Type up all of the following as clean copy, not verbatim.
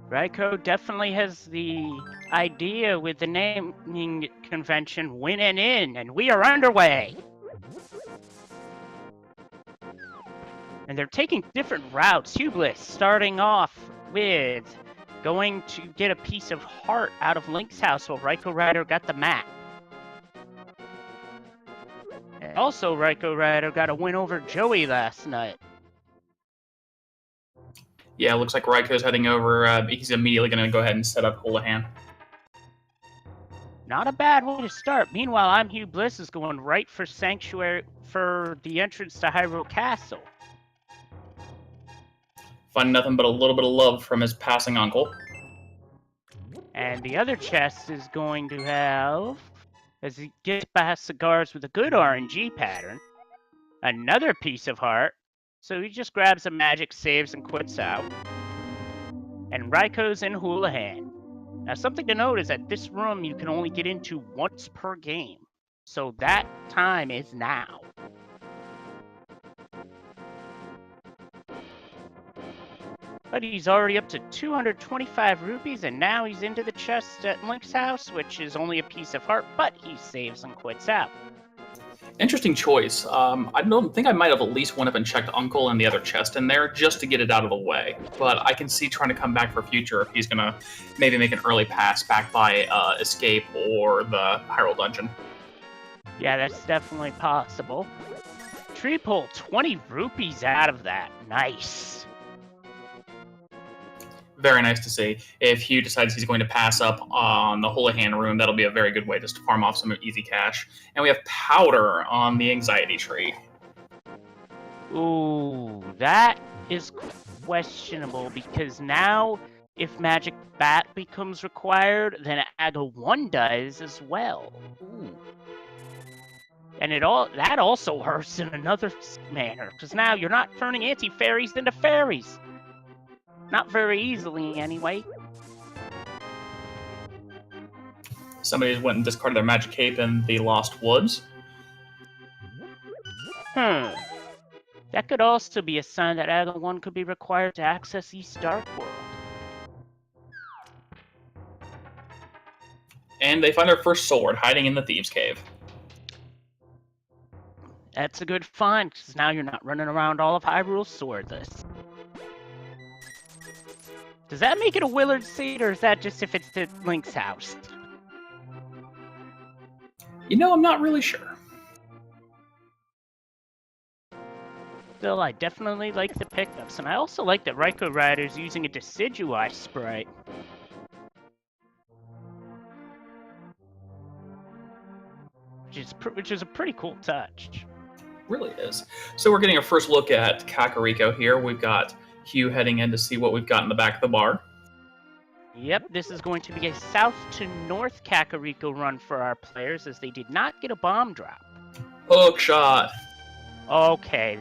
Raiko definitely has the idea with the naming convention winning in, and we are underway. And they're taking different routes. Imhughbliss starting off with going to get a piece of heart out of Link's house while raikourider got the map. And also, raikourider got a win over Joey last night. Yeah, it looks like Raiko's heading over. He's immediately going to go ahead and set up Houlihan. Not a bad way to start. Meanwhile, imhughbliss is going right for Sanctuary for the entrance to Hyrule Castle. Finding nothing but a little bit of love from his passing uncle. And the other chest is going to have, as he gets past cigars with a good RNG pattern, another piece of heart. So he just grabs a magic, saves, and quits out. And Raiko's in Houlihan. Now, something to note is that this room you can only get into once per game. So that time is now. But he's already up to 225 rupees, and now he's into the chest at Link's house, which is only a piece of heart, but he saves and quits out. Interesting choice. I don't think I might have at least went up and checked Uncle and the other chest in there just to get it out of the way. But I can see trying to come back for future if he's going to maybe make an early pass back by Escape or the Hyrule Dungeon. Yeah, that's definitely possible. Tree pull 20 rupees out of that. Nice. Very nice to see. If Hugh decides he's going to pass up on the Houlihan room, that'll be a very good way just to farm off some easy cash. And we have Powder on the Anxiety Tree. Ooh, that is questionable because now if Magic Bat becomes required, then AGA 1 does as well. Ooh. And that also hurts in another manner, because now you're not turning anti-fairies into fairies. Not very easily, anyway. Somebody went and discarded their Magic Cape in the Lost Woods. That could also be a sign that AGA 1 could be required to access East Dark World. And they find their first sword hiding in the Thieves' Cave. That's a good find, because now you're not running around all of Hyrule swordless. Does that make it a Willard seat, or is that just if it's at Link's house? You know, I'm not really sure. Still, I definitely like the pickups, and I also like that raikourider's using a Decidui sprite. Which is a pretty cool touch. Really is. So we're getting a first look at Kakariko here. We've got Hugh heading in to see what we've got in the back of the bar. Yep, this is going to be a south to north Kakariko run for our players, as they did not get a bomb drop. Hook shot. Okay,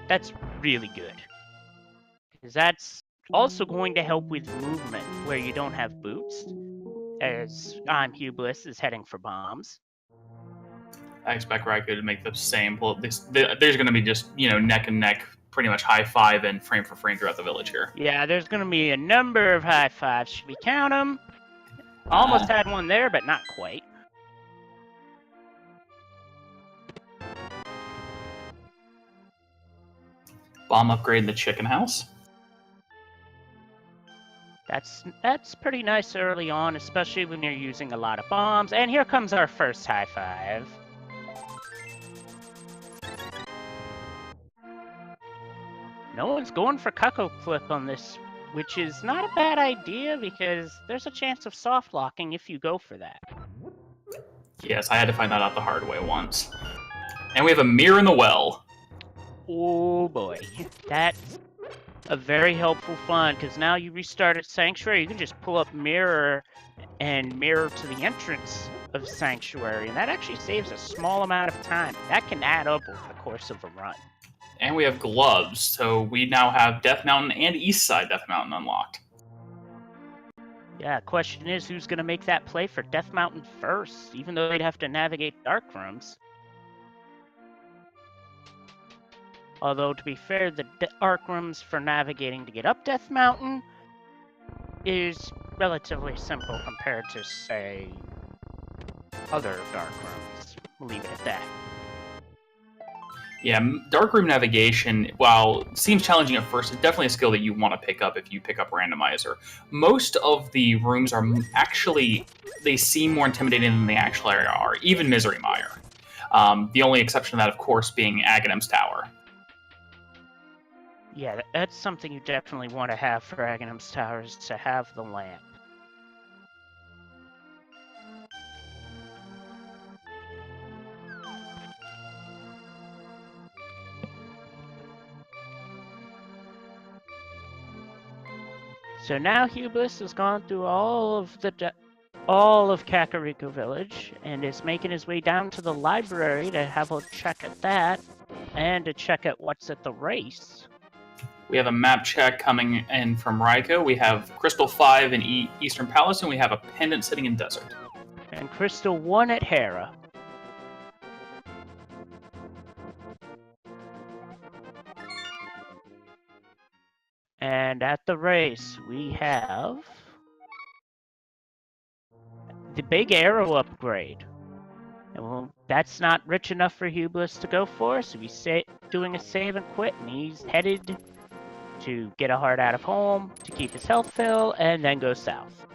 that's really good. Because that's also going to help with movement, where you don't have boots, as imhughbliss is heading for bombs. I expect Raikou to make the same. Well, there's going to be just, neck and neck, pretty much high five and frame for frame throughout the village here. Yeah, there's going to be a number of high fives. Should we count them? Almost had one there, but not quite. Bomb upgrade in the chicken house. That's pretty nice early on, especially when you're using a lot of bombs. And here comes our first high five. No one's going for Cuckoo Clip on this, which is not a bad idea because there's a chance of soft locking if you go for that. Yes, I had to find that out the hard way once. And we have a mirror in the well. Oh boy, that's a very helpful find, because now you restart at Sanctuary, you can just pull up mirror and mirror to the entrance of Sanctuary, and that actually saves a small amount of time. That can add up over the course of a run. And we have gloves, so we now have Death Mountain and East Side Death Mountain unlocked. Yeah, question is who's going to make that play for Death Mountain first, even though they'd have to navigate dark rooms. Although, to be fair, the dark rooms for navigating to get up Death Mountain is relatively simple compared to, say, other dark rooms. We'll leave it at that. Yeah, darkroom navigation, while it seems challenging at first, it's definitely a skill that you want to pick up if you pick up Randomizer. Most of the rooms are actually, they seem more intimidating than they actually are, even Misery Mire. The only exception to that, of course, being Aghanim's Tower. Yeah, that's something you definitely want to have for Aghanim's Tower, is to have the lamp. So now imhughbliss has gone through all of Kakariko Village and is making his way down to the library to have a check at that and to check at what's at the race. We have a map check coming in from Raiko. We have Crystal 5 in Eastern Palace, and we have a pendant sitting in Desert. And Crystal 1 at Hera. And at the race, we have the big arrow upgrade. And well, that's not rich enough for imhughbliss to go for, so he's doing a save and quit, and he's headed to get a heart out of home, to keep his health fill, and then go south.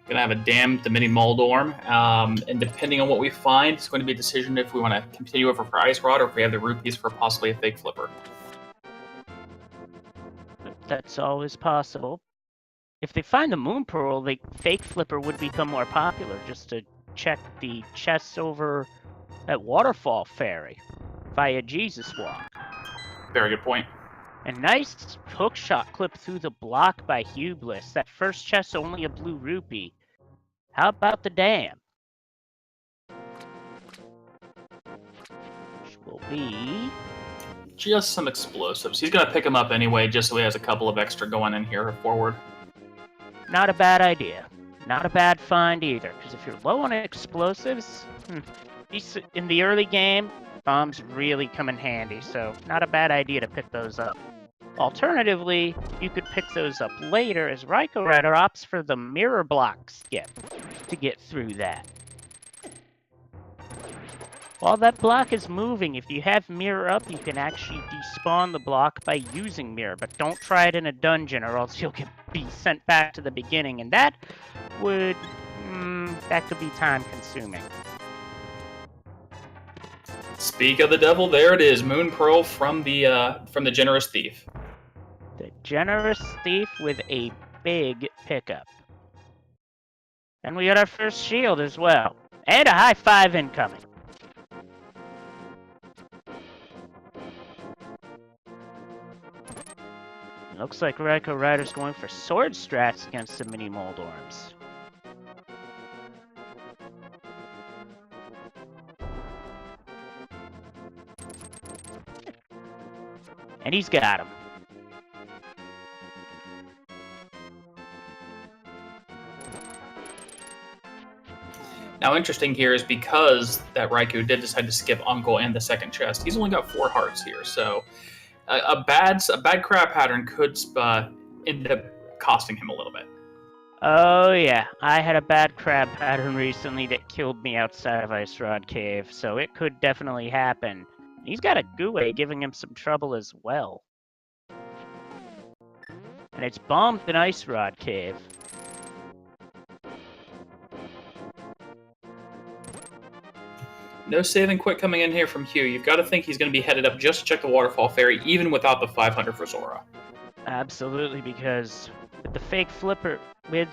Gonna have a dam at the mini Moldorm, and depending on what we find, it's going to be a decision if we want to continue over for Ice Rod or if we have the rupees for possibly a fake flipper. That's always possible. If they find the Moon Pearl, the fake flipper would become more popular, just to check the chests over at Waterfall Ferry via Jesus Walk. Very good point. A nice hookshot clip through the block by imhughbliss. That first chest only a blue rupee. How about the dam? Which will be Just some explosives. He's going to pick them up anyway, just so he has a couple of extra going in here forward. not a bad idea. Not a bad find either, because if you're low on explosives, in the early game, bombs really come in handy, so not a bad idea to pick those up. Alternatively, you could pick those up later as raikourider opts for the mirror block skip to get through that. While that block is moving, if you have mirror up, you can actually despawn the block by using mirror, but don't try it in a dungeon or else you'll be sent back to the beginning, and that could be time consuming. Speak of the devil, there it is, Moon Pearl from the Generous Thief. The Generous Thief with a big pickup. And we got our first shield as well. And a high five incoming. Looks like raikourider's going for sword strats against the mini Moldorms. And he's got him. Now, interesting here is because that Raikou did decide to skip Uncle and the second chest, he's only got 4 hearts here, so a bad crab pattern could end up costing him a little bit. Oh yeah, I had a bad crab pattern recently that killed me outside of Ice Rod Cave, so it could definitely happen. He's got a Gue giving him some trouble as well. And it's bombed in Ice Rod Cave. No save and quit coming in here from Hugh. You've got to think he's going to be headed up just to check the Waterfall Ferry, even without the 500 for Zora. Absolutely, because with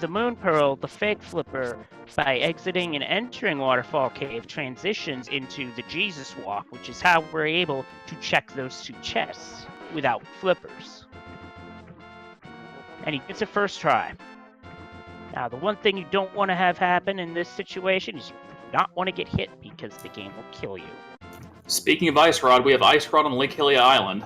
the Moon Pearl, the fake flipper, by exiting and entering Waterfall Cave, transitions into the Jesus Walk, which is how we're able to check those 2 chests without flippers. And he gets a first try. Now, the one thing you don't want to have happen in this situation is you not want to get hit because the game will kill you. Speaking of Ice Rod, we have Ice Rod on Lake Hylia Island.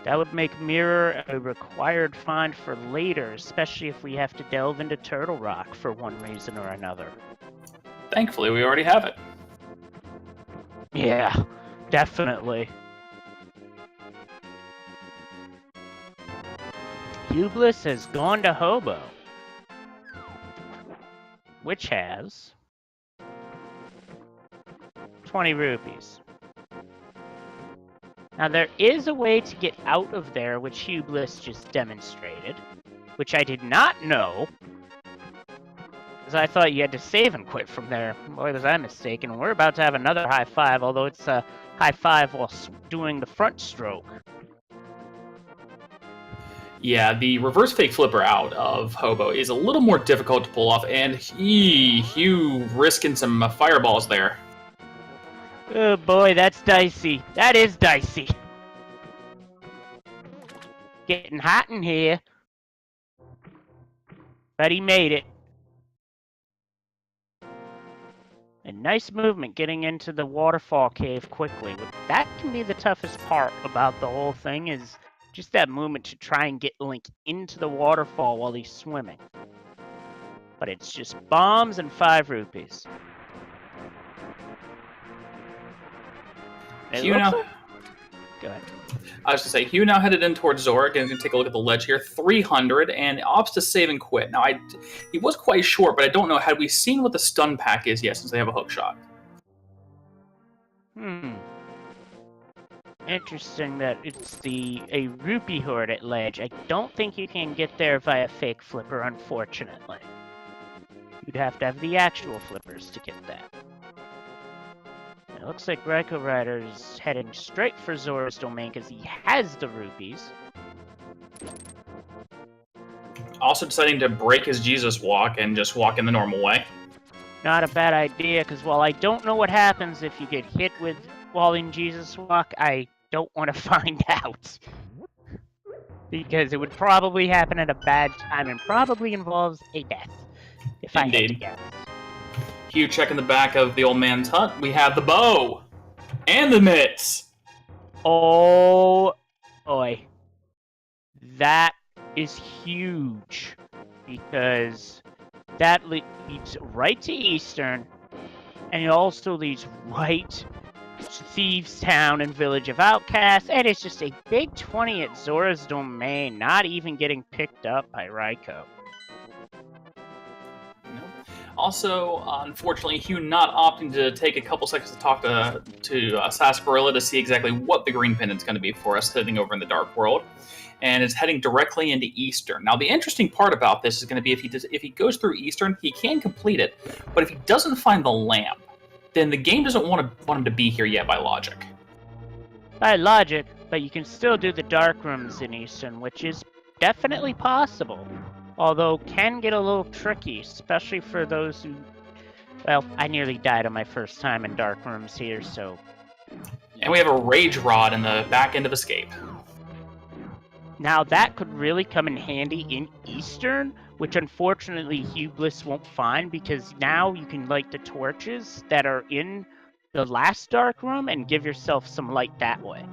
That would make Mirror a required find for later, especially if we have to delve into Turtle Rock for one reason or another. Thankfully, we already have it. Yeah, definitely. imhughbliss has gone to Hobo, which has 20 rupees. Now there is a way to get out of there, which imhughbliss just demonstrated, which I did not know, because I thought you had to save and quit from there. Boy, was I mistaken. We're about to have another high five, although it's a high five while doing the front stroke. Yeah, the reverse fake flipper out of Hobo is a little more difficult to pull off, and Hugh risking some fireballs there. Oh boy, that's dicey. That is dicey. Getting hot in here. But he made it. And nice movement getting into the waterfall cave quickly. That can be the toughest part about the whole thing, is just that movement to try and get Link into the waterfall while he's swimming. But it's just bombs and 5 rupees. Hugh now... Go ahead. I was going to say, Hugh now headed in towards Zora. Again, going to take a look at the ledge here. 300, and opts to save and quit. Now, he was quite short, but I don't know. Had we seen what the stun pack is yet, since they have a hook shot? Interesting that it's a rupee hoard at ledge. I don't think you can get there via fake flipper, unfortunately. You'd have to have the actual flippers to get that. It looks like Raikourider is heading straight for Zora's domain because he has the rupees. Also deciding to break his Jesus walk and just walk in the normal way. Not a bad idea, because while I don't know what happens if you get hit with while in Jesus walk, I don't want to find out. Because it would probably happen at a bad time and probably involves a death. If I had to guess. Hugh checking the back of the old man's hut. We have the bow and the mitts. Oh boy, that is huge, because that leads right to Eastern, and it also leads right to Thieves Town and Village of Outcasts, and it's just a big 20 at Zora's domain, not even getting picked up by Raiko. Also, unfortunately, Hugh not opting to take a couple seconds to talk to Sarsaparilla to see exactly what the green pendant's going to be for us heading over in the Dark World, and it's heading directly into Eastern. Now, the interesting part about this is going to be if he goes through Eastern, he can complete it, but if he doesn't find the lamp, then the game doesn't want him to be here yet by logic. By logic, but you can still do the dark rooms in Eastern, which is definitely possible. Although can get a little tricky, especially for those who... Well, I nearly died on my first time in dark rooms here, so... And we have a Rage Rod in the back end of Escape. Now that could really come in handy in Eastern, which unfortunately imhughbliss won't find, because now you can light the torches that are in the last dark room and give yourself some light that way.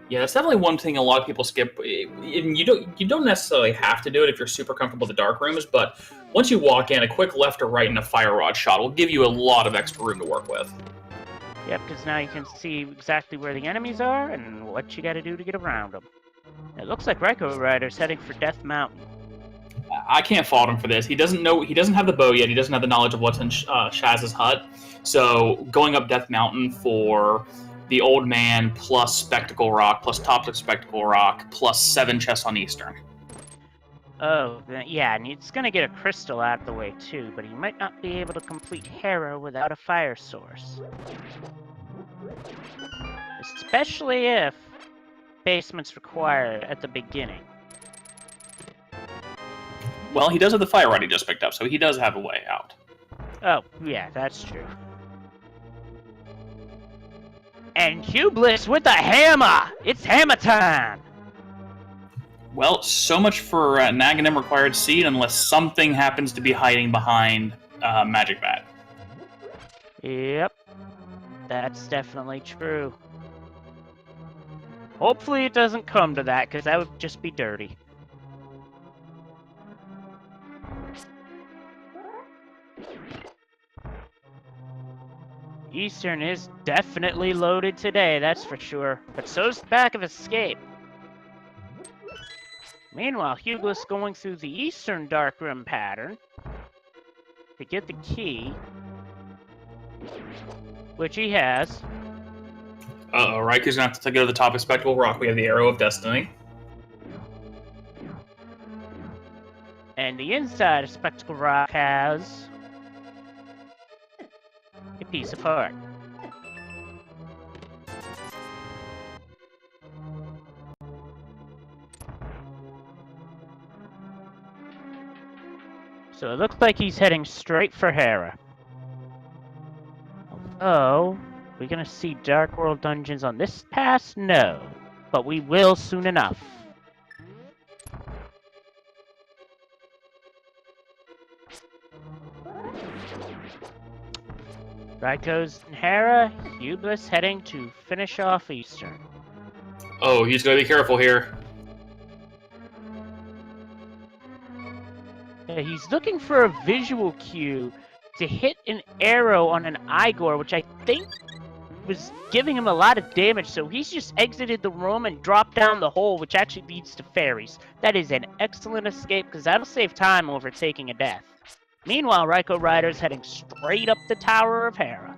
Yeah, that's definitely one thing a lot of people skip. You don't necessarily have to do it if you're super comfortable with the dark rooms, but once you walk in, a quick left or right and a fire rod shot will give you a lot of extra room to work with. Yep, because now you can see exactly where the enemies are and what you got to do to get around them. It looks like Raikourider's heading for Death Mountain. I can't fault him for this. He doesn't have the bow yet. He doesn't have the knowledge of what's in Shaz's hut. So going up Death Mountain for the old man plus Spectacle Rock plus Tops of Spectacle Rock plus 7 chests on Eastern. Oh, yeah, and he's going to get a crystal out of the way too, but he might not be able to complete Harrow without a fire source. Especially if basement's required at the beginning. Well, he does have the fire rod he just picked up, so he does have a way out. Oh, yeah, that's true. And imhughbliss with the hammer! It's hammer time! Well, so much for Naganim required seed, unless something happens to be hiding behind Magic Bat. Yep, that's definitely true. Hopefully it doesn't come to that, because that would just be dirty. Eastern is definitely loaded today, that's for sure. But so's the back of Escape. Meanwhile, Hughbliss going through the Eastern Dark Room pattern to get the key, which he has. Uh-oh, Raiku's gonna have to go to the top of Spectacle Rock. We have the Arrow of Destiny. And the inside of Spectacle Rock has a piece of heart. So it looks like he's heading straight for Hera. Although, we're gonna see Dark World dungeons on this pass? No. But we will soon enough. Raiko's and Hera, Hughbliss heading to finish off Eastern. Oh, he's gonna be careful here. Yeah, he's looking for a visual cue to hit an arrow on an Igor, which I think was giving him a lot of damage, so he's just exited the room and dropped down the hole, which actually leads to fairies. That is an excellent escape, because that'll save time over taking a death. Meanwhile, Raikurider's heading straight up the Tower of Hera.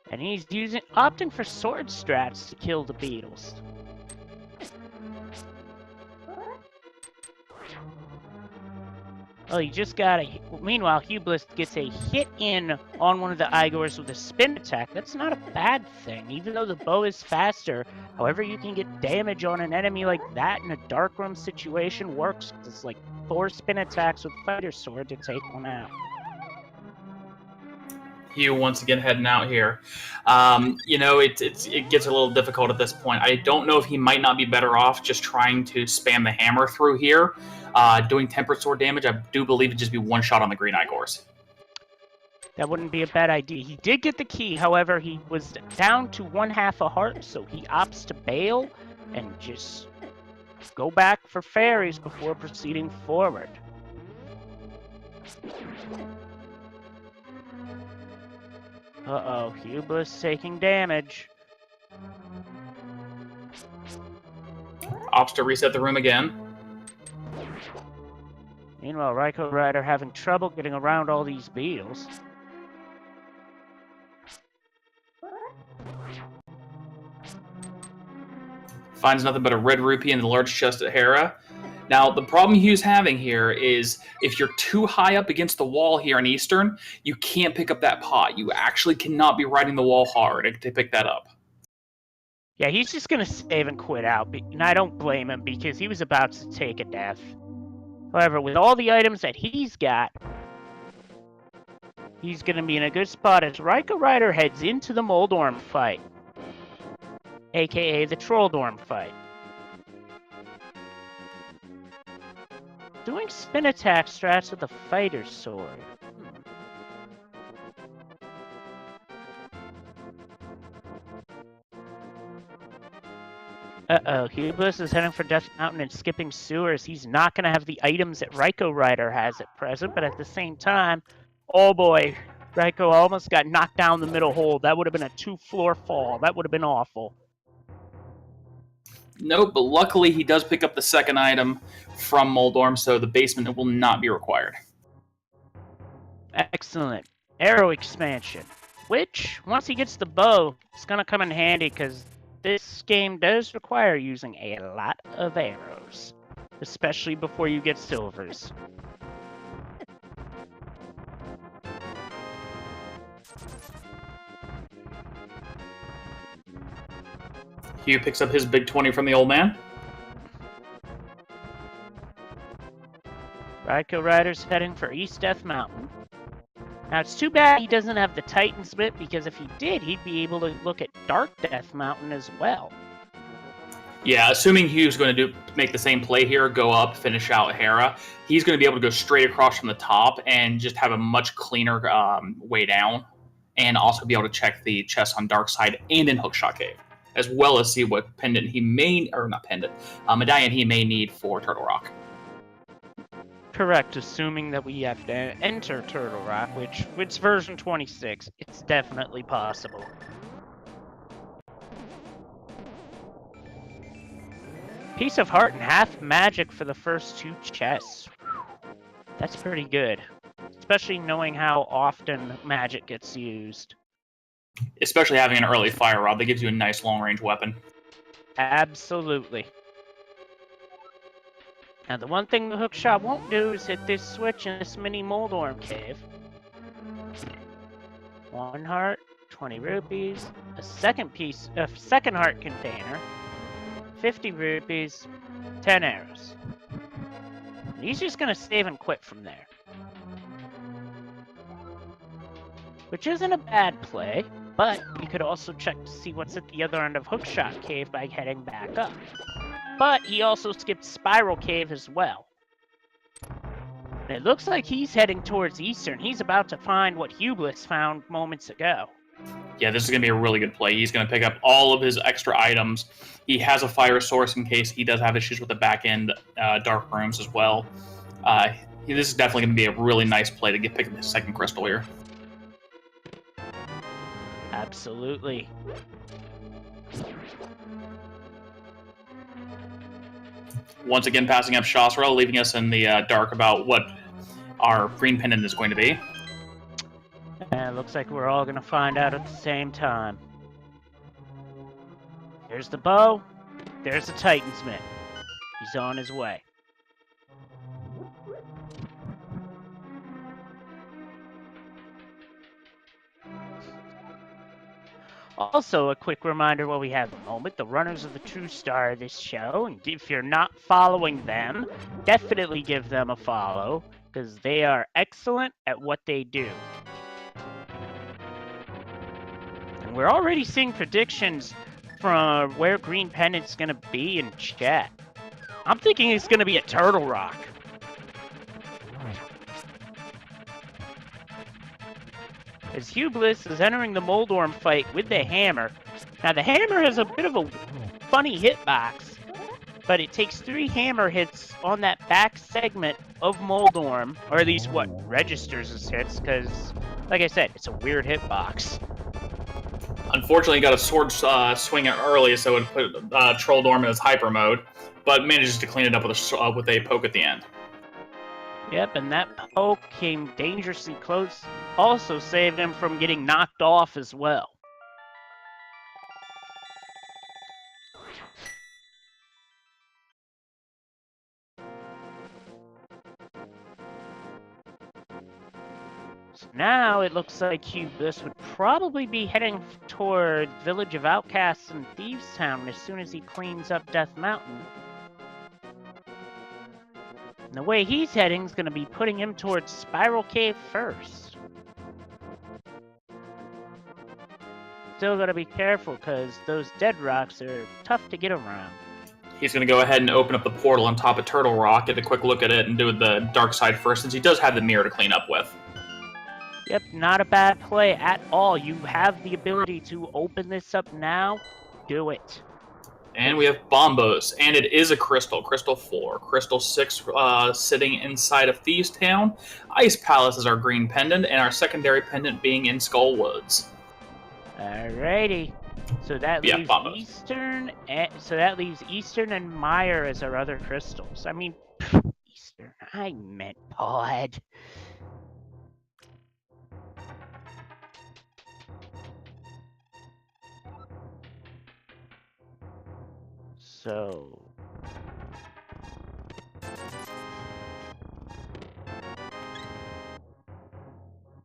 And he's opting for sword strats to kill the beetles. Well, he just got a... Meanwhile, Hughbliss gets a hit in on one of the Igors with a spin attack. That's not a bad thing, even though the bow is faster. However, you can get damage on an enemy like that in a Dark Room situation works. It's like 4 spin attacks with Fighter Sword to take one out. Hugh once again heading out here. It gets a little difficult at this point. I don't know if he might not be better off just trying to spam the hammer through here. Doing tempered sword damage, I do believe it'd just be one shot on the green Igors. That wouldn't be a bad idea. He did get the key, however, he was down to 1/2 a heart, so he opts to bail and just go back for fairies before proceeding forward. Uh-oh, Hughbliss taking damage. Opts to reset the room again. Meanwhile, Raikurider having trouble getting around all these beetles. Finds nothing but a red rupee in the large chest at Hera. Now, the problem Hugh's having here is if you're too high up against the wall here in Eastern, you can't pick up that pot. You actually cannot be riding the wall hard to pick that up. Yeah, he's just going to save and quit out, and I don't blame him because he was about to take a death. However, with all the items that he's got, he's going to be in a good spot as Raikourider heads into the Moldorm fight, aka the Trolldorm fight. Doing spin attack strats with a Fighter Sword. Uh-oh, Hughbliss is heading for Death Mountain and skipping sewers. He's not going to have the items that Raikurider has at present, but at the same time, oh boy, Raiko almost got knocked down the middle hole. That would have been a 2-floor fall. That would have been awful. Nope, but luckily he does pick up the second item from Moldorm, so the basement will not be required. Excellent. Arrow expansion, which, once he gets the bow, it's going to come in handy because this game does require using a lot of arrows, especially before you get silvers. Hugh picks up his big 20 from the old man. Raikurider's heading for East Death Mountain. Now, it's too bad he doesn't have the Titan's Whip, because if he did, he'd be able to look at Dark Death Mountain as well. Yeah, assuming Hugh's going to make the same play here, go up, finish out Hera, he's going to be able to go straight across from the top and just have a much cleaner way down, and also be able to check the chest on Dark Side and in Hookshot Cave, as well as see what pendant he may, or not pendant, medallion he may need for Turtle Rock. correct, assuming that we have to enter Turtle Rock, which, it's version 26. It's definitely possible. Piece of heart and half magic for the first 2 chests. That's pretty good. Especially knowing how often magic gets used. Especially having an early fire rod that gives you a nice long-range weapon. Absolutely. Now, the one thing the hookshot won't do is hit this switch in this mini Moldorm cave. 1 heart, 20 rupees, a second heart container, 50 rupees, 10 arrows. And he's just gonna save and quit from there. Which isn't a bad play, but you could also check to see what's at the other end of Hookshot Cave by heading back up. But he also skipped Spiral Cave as well. And it looks like he's heading towards Eastern. He's about to find what imhughbliss found moments ago. Yeah, this is going to be a really good play. He's going to pick up all of his extra items. He has a fire source in case he does have issues with the back-end dark rooms as well. This is definitely going to be a really nice play to pick up his second crystal here. Absolutely. Once again, passing up Shasra, leaving us in the dark about what our green pendant is going to be. And it looks like we're all going to find out at the same time. There's the bow. There's the Titansmith. He's on his way. Also, a quick reminder while we have a moment, the runners of the true star of this show, and if you're not following them, definitely give them a follow, because they are excellent at what they do. And we're already seeing predictions from where Green Pendant's going to be in chat. I'm thinking it's going to be at Turtle Rock. As imhughbliss is entering the Moldorm fight with the hammer. Now the hammer has a bit of a funny hitbox, but it takes 3 hammer hits on that back segment of Moldorm, or at least what registers as hits, because, like I said, it's a weird hitbox. Unfortunately, he got a sword swing early, so it put Trolldorm in his hyper mode, but manages to clean it up with a poke at the end. Yep, and that poke came dangerously close. Also saved him from getting knocked off as well. So now it looks like imhughbliss would probably be heading toward Village of Outcasts and Thieves Town as soon as he cleans up Death Mountain. And the way he's heading is going to be putting him towards Spiral Cave first. Still got to be careful because those dead rocks are tough to get around. He's going to go ahead and open up the portal on top of Turtle Rock, get a quick look at it, and do the dark side first, since he does have the mirror to clean up with. Yep, not a bad play at all. You have the ability to open this up now. Do it. And we have Bombos, and it is a crystal. Crystal 4. Crystal 6 sitting inside of Thieves Town. Ice Palace is our green pendant, and our secondary pendant being in Skull Woods. Alrighty. So that leaves Eastern. Eastern and Meyer as our other crystals. I mean, Eastern. I meant Pod. So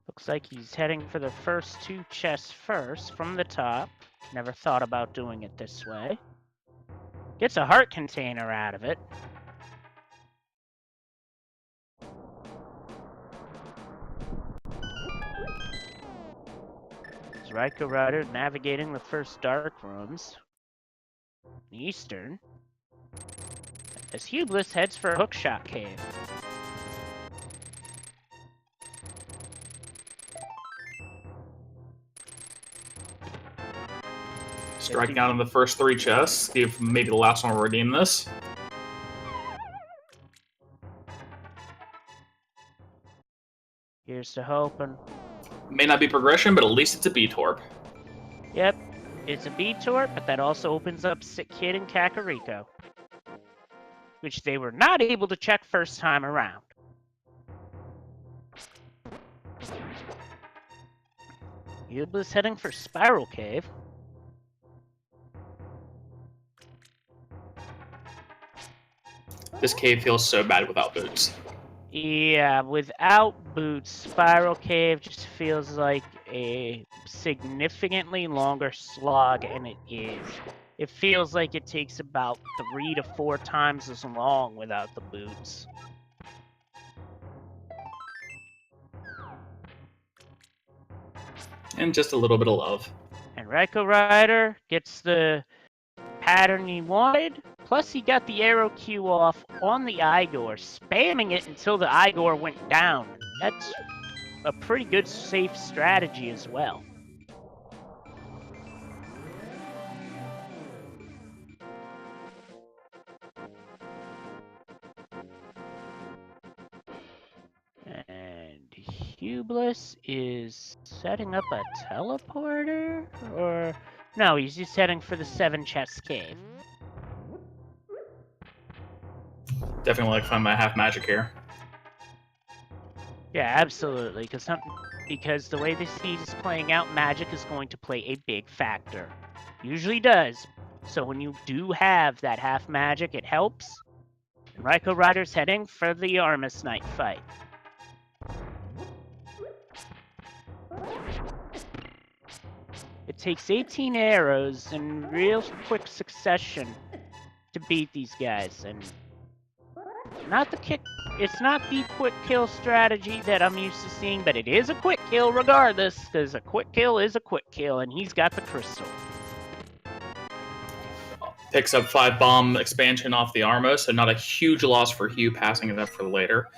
looks like he's heading for the first 2 chests first from the top. Never thought about doing it this way. Gets a heart container out of it. It's raikourider navigating the first dark rooms. Eastern. As imhughbliss heads for Hookshot Cave. Striking out on the first 3 chests. See if maybe the last one will redeem this. Here's to hoping. May not be progression, but at least it's a B-Torp. Yep, it's a B-Torp, but that also opens up Sick Kid and Kakariko, which they were not able to check first time around. Imhughbliss heading for Spiral Cave. This cave feels so bad without boots. Yeah, without boots, Spiral Cave just feels like a significantly longer slog, and it is. It feels like it takes about 3 to 4 times as long without the boots. And just a little bit of love. And raikourider gets the pattern he wanted, plus he got the arrow cue off on the Igor, spamming it until the Igor went down. That's a pretty good safe strategy as well. And Imhughbliss is setting up a teleporter? Or no, he's just heading for the 7 chest cave. Definitely like find my half magic here. Yeah, absolutely. Because the way this seed is playing out, magic is going to play a big factor. Usually does. So when you do have that half magic, it helps. And raikourider's heading for the Armus Knight fight. It takes 18 arrows in real quick succession to beat these guys, and it's not the quick kill strategy that I'm used to seeing, but it is a quick kill regardless, because a quick kill is a quick kill, and he's got the crystal. Picks up 5 bomb expansion off the Armo, so not a huge loss for Hugh passing it up for later.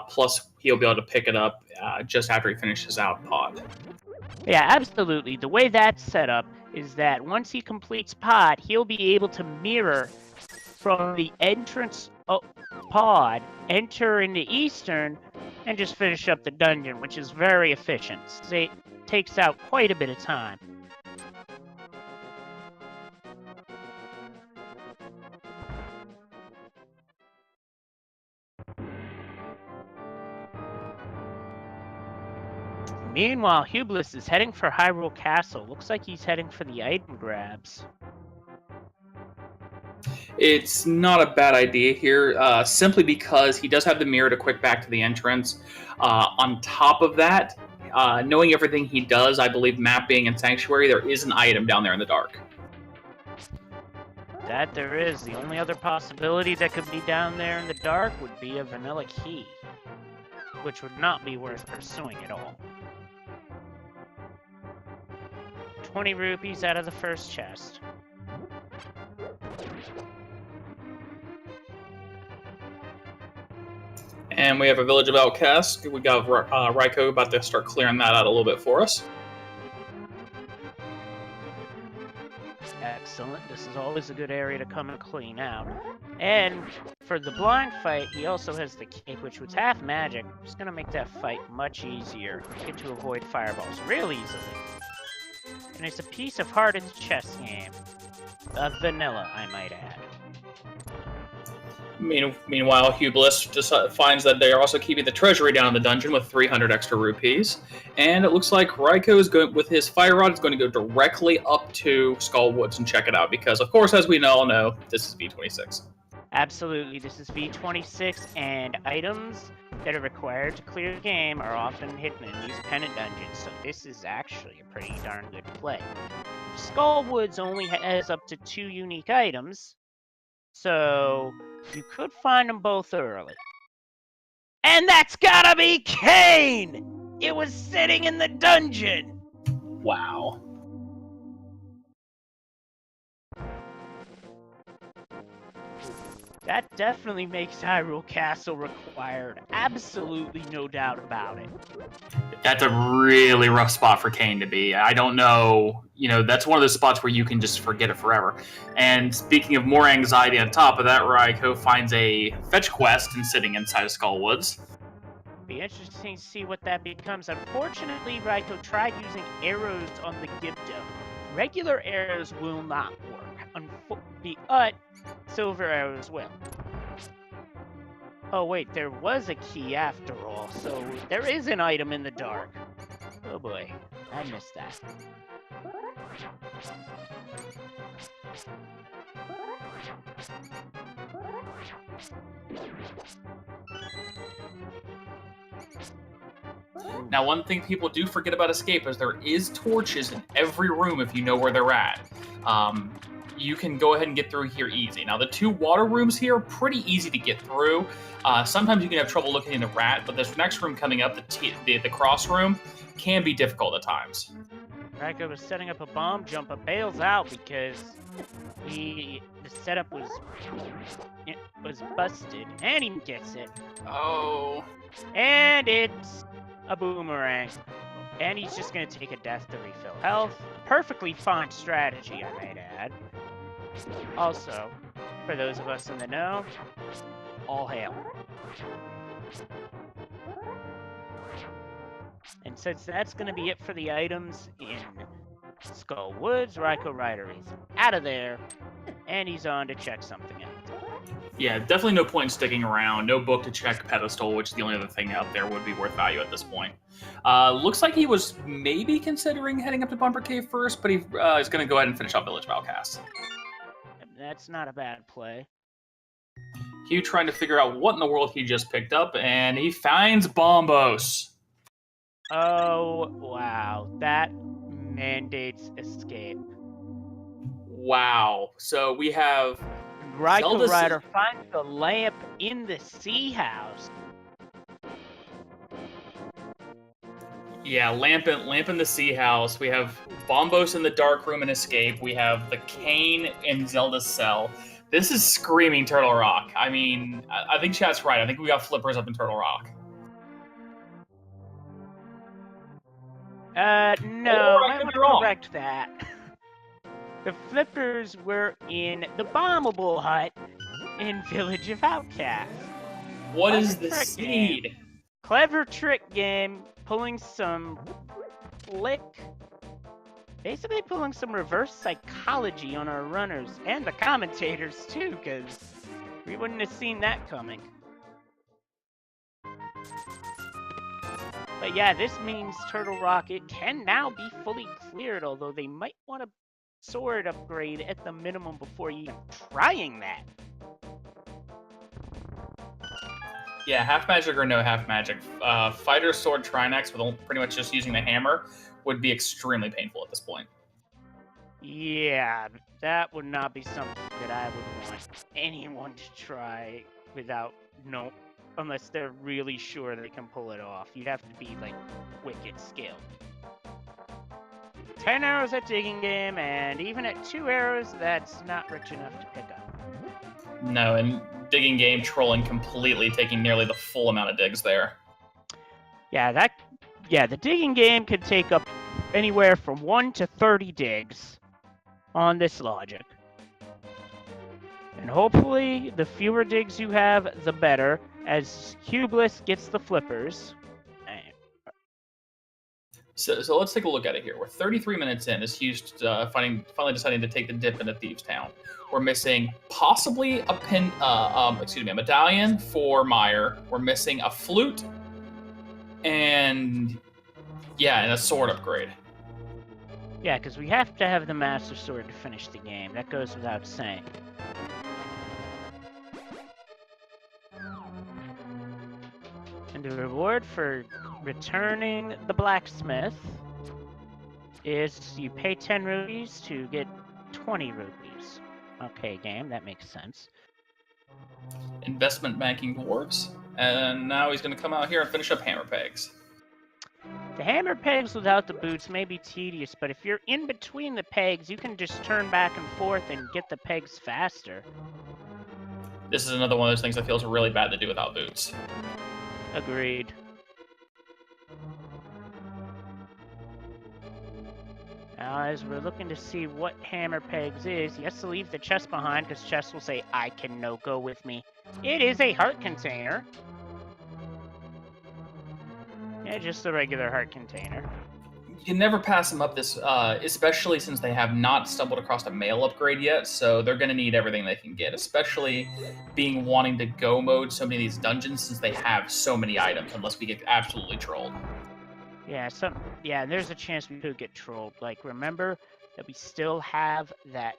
Plus, he'll be able to pick it up just after he finishes out pod. Yeah, absolutely. The way that's set up is that once he completes pod, he'll be able to mirror from the entrance pod, enter into Eastern, and just finish up the dungeon, which is very efficient. It takes out quite a bit of time. Meanwhile, Imhughbliss is heading for Hyrule Castle. Looks like he's heading for the item grabs. It's not a bad idea here, simply because he does have the mirror to quick back to the entrance. On top of that, knowing everything he does, I believe mapping and Sanctuary, there is an item down there in the dark. That there is. The only other possibility that could be down there in the dark would be a vanilla key, which would not be worth pursuing at all. 20 rupees out of the first chest. And we have a Village of Outcasts. We got Raiko about to start clearing that out a little bit for us. Excellent. This is always a good area to come and clean out. And for the blind fight, he also has the cake, which was half magic. It's going to make that fight much easier. Get to avoid fireballs real easily. And it's a piece of heart in the chess game. Vanilla, I might add. Meanwhile, Imhughbliss finds that they are also keeping the treasury down in the dungeon with 300 extra rupees. And it looks like Raiko is going, with his fire rod, is going to go directly up to Skull Woods and check it out. Because, of course, as we all know, this is V26. Absolutely, this is V26, and items that are required to clear the game are often hidden in these pendant dungeons, so this is actually a pretty darn good play. Skull Woods only has up to 2 unique items, so you could find them both early. And that's gotta be Kane! It was sitting in the dungeon! Wow. That definitely makes Hyrule Castle required. Absolutely no doubt about it. That's a really rough spot for Kane to be. I don't know, that's one of those spots where you can just forget it forever. And speaking of more anxiety on top of that, Raiko finds a fetch quest and sitting inside of Skull Woods. Be interesting to see what that becomes. Unfortunately, Raiko tried using arrows on the Gibdo. Regular arrows will not work. But silver arrows will. Oh wait, there was a key after all, so there is an item in the dark. Oh boy, I missed that. Now, one thing people do forget about Escape is there is torches in every room if you know where they're at. You can go ahead and get through here easy. Now, the 2 water rooms here are pretty easy to get through. Sometimes you can have trouble looking in the rat, but this next room coming up, the cross room, can be difficult at times. Raiko was setting up a bomb jump, but bails out because the setup was busted, and he gets it. Oh. And it's a boomerang. And he's just going to take a death to refill health. Perfectly fine strategy, I might add. Also, for those of us in the know, all hail. And since that's going to be it for the items in Skull Woods, raikourider is out of there, and he's on to check something out. Yeah, definitely no point in sticking around. No book to check pedestal, which is the only other thing out there would be worth value at this point. Looks like he was maybe considering heading up to Bumper Cave first, but he is going to go ahead and finish off Village Valcast. That's not a bad play. Hugh trying to figure out what in the world he just picked up, and he finds Bombos. Oh, wow. That mandates escape. Wow. So we have... raikourider finds the lamp in the sea house. Yeah, lamp in the sea house. We have Bombos in the dark room and escape. We have the cane in Zelda's cell. This is screaming Turtle Rock. I mean, I think chat's right. I think we got flippers up in Turtle Rock. No, I want to correct that. The flippers were in the bombable hut in Village of Outcasts. What is the seed? Game. Clever trick game, pulling some basically pulling some reverse psychology on our runners and the commentators too, because we wouldn't have seen that coming. But yeah, this means Turtle Rock, it can now be fully cleared, although they might want a sword upgrade at the minimum before even trying that. Yeah, half magic or no half magic. Fighter sword Trinex with pretty much just using the hammer would be extremely painful at this point. Yeah, that would not be something that I would want anyone to try without unless they're really sure they can pull it off. You'd have to be like wicked skilled. 10 arrows at digging game, and even at 2 arrows, that's not rich enough to pick up. No, and digging game trolling completely, taking nearly the full amount of digs there. Yeah, the digging game could take up anywhere from 1 to 30 digs on this logic. And hopefully, the fewer digs you have, the better, as imhughbliss gets the flippers. So let's take a look at it here. We're 33 minutes in as Hughes finally deciding to take the dip into Thieves Town. We're missing possibly a medallion for Meyer. We're missing a flute and a sword upgrade. Yeah, because we have to have the Master Sword to finish the game. That goes without saying. And the reward for returning the blacksmith is you pay 10 rupees to get 20 rupees. Okay, game, that makes sense. Investment banking dwarves. And now he's going to come out here and finish up hammer pegs. The hammer pegs without the boots may be tedious, but if you're in between the pegs, you can just turn back and forth and get the pegs faster. This is another one of those things that feels really bad to do without boots. Agreed. Now, as we're looking to see what hammer pegs is, he has to leave the chest behind because chest will say, "I can no go with me." It is a heart container. Yeah, just the regular heart container. You can never pass them up this, especially since they have not stumbled across a mail upgrade yet, so they're going to need everything they can get, especially being wanting to go mode so many of these dungeons since they have so many items, unless we get absolutely trolled. Yeah, there's a chance we could get trolled. Like, remember that we still have that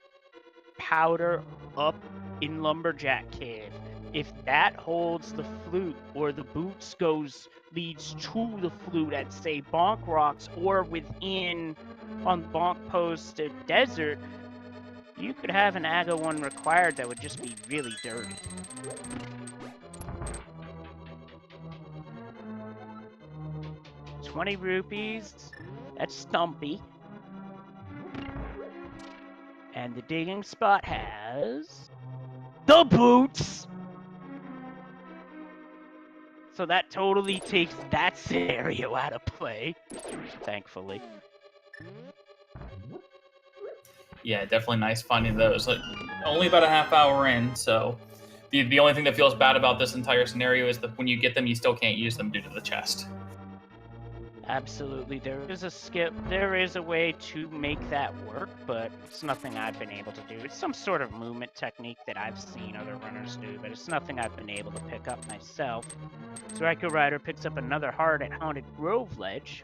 powder up in Lumberjack Cave. If that holds the flute, or the boots leads to the flute at, say, Bonk Rocks, or within on Bonk Post Desert, you could have an AGA 1 required that would just be really dirty. $20 rupees. That's Stumpy. And the digging spot has the boots. So that totally takes that scenario out of play, thankfully. Yeah, definitely nice finding those. Like, only about a half hour in, so the only thing that feels bad about this entire scenario is that when you get them, you still can't use them due to the chest. Absolutely, there is a way to make that work, but it's nothing I've been able to do. It's some sort of movement technique that I've seen other runners do, but it's nothing I've been able to pick up myself. So raikourider picks up another heart at Haunted Grove Ledge.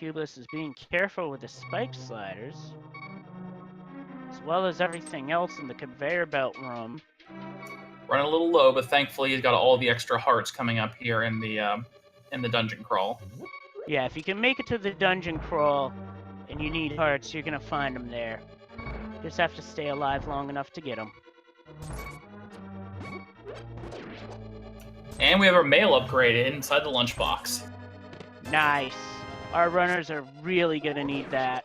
imhughbliss is being careful with the spike sliders, as well as everything else in the conveyor belt room. Running a little low, but thankfully he's got all the extra hearts coming up here in the dungeon crawl. Yeah, if you can make it to the dungeon crawl and you need hearts, you're gonna find them there. Just have to stay alive long enough to get them. And we have our mail upgraded inside the lunchbox. Nice. Our runners are really gonna need that.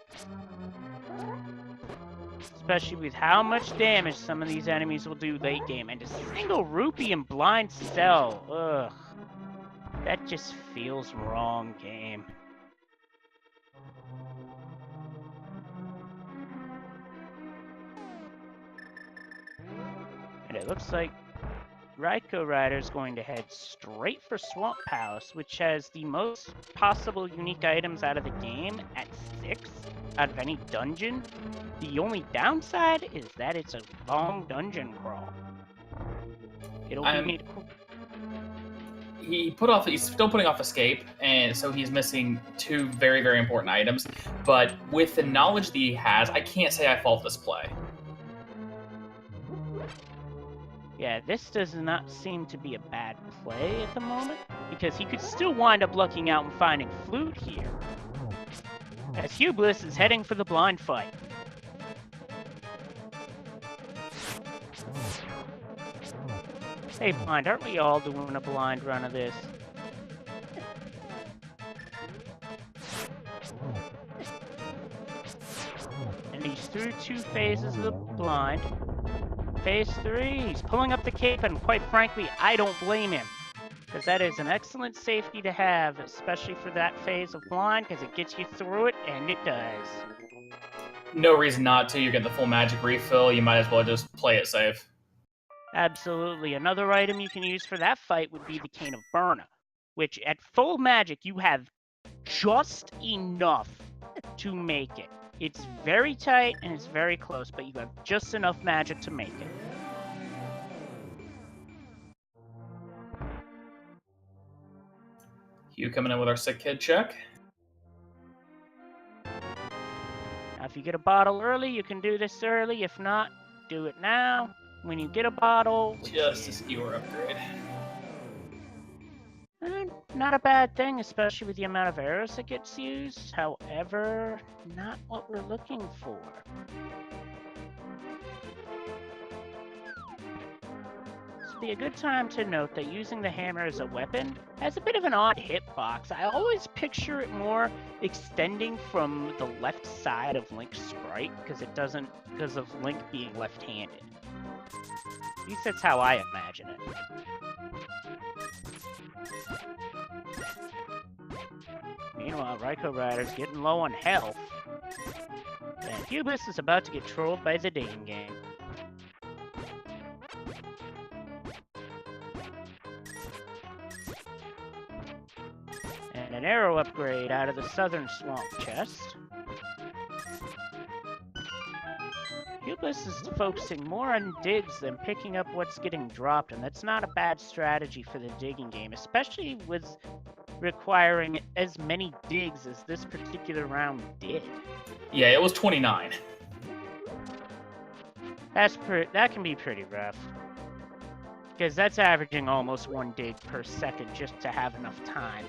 Especially with how much damage some of these enemies will do late game. And a single rupee in blind cell. Ugh. That just feels wrong, game. And it looks like raikourider is going to head straight for Swamp Palace, which has the most possible unique items out of the game at 6 out of any dungeon. The only downside is that it's a long dungeon crawl. He's still putting off escape, and so he's missing 2 very, very important items. But with the knowledge that he has, I can't say I fault this play. Yeah, this does not seem to be a bad play at the moment, because he could still wind up lucking out and finding flute here. As imhughbliss is heading for the blind fight. Hey, blind, aren't we all doing a blind run of this? And he's through 2 phases of the blind. Phase 3, he's pulling up the cape, and quite frankly, I don't blame him. Because that is an excellent safety to have, especially for that phase of blind, because it gets you through it, and it does. No reason not to. You're getting the full magic refill. You might as well just play it safe. Absolutely. Another item you can use for that fight would be the Cane of Burna, which at full magic, you have just enough to make it. It's very tight and it's very close, but you have just enough magic to make it. Hugh coming in with our sick kid check. Now, if you get a bottle early, you can do this early. If not, do it now. When you get a bottle... Just a skewer upgrade. Not a bad thing, especially with the amount of arrows that gets used. However, not what we're looking for. This would be a good time to note that using the hammer as a weapon has a bit of an odd hitbox. I always picture it more extending from the left side of Link's sprite, because of Link being left-handed. At least that's how I imagine it. Meanwhile, raikourider's getting low on health. And imhughbliss is about to get trolled by the dating game. an arrow upgrade out of the southern swamp chest. Imhughbliss is focusing more on digs than picking up what's getting dropped, and that's not a bad strategy for the digging game, especially with requiring as many digs as this particular round did. Yeah, it was 29. That can be pretty rough. Because that's averaging almost 1 dig per second just to have enough time.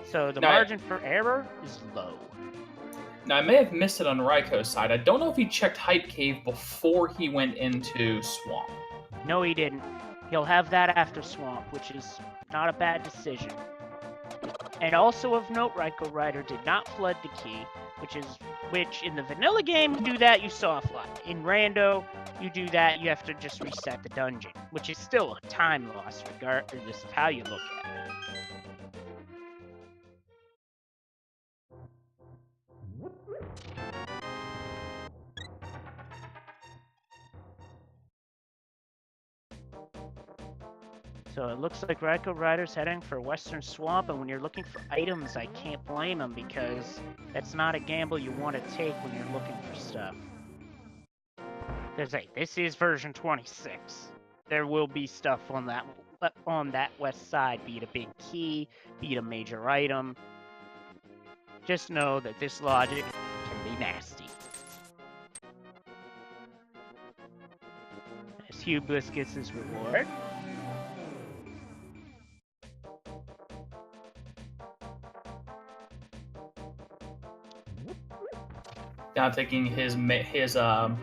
So the margin for error is low. Now, I may have missed it on Raiko's side. I don't know if he checked Hype Cave before he went into Swamp. No, he didn't. He'll have that after Swamp, which is not a bad decision. And also of note, raikourider did not flood the key, which in the vanilla game, you do that, you soft lock. In Rando, you do that, you have to just reset the dungeon, which is still a time loss regardless of how you look at it. So it looks like raikourider's heading for Western Swamp, and when you're looking for items, I can't blame him because that's not a gamble you want to take when you're looking for stuff. This is version 26. There will be stuff on that west side, be it a big key, be it a major item. Just know that this logic can be nasty. As Imhughbliss gets his reward. Now taking his not a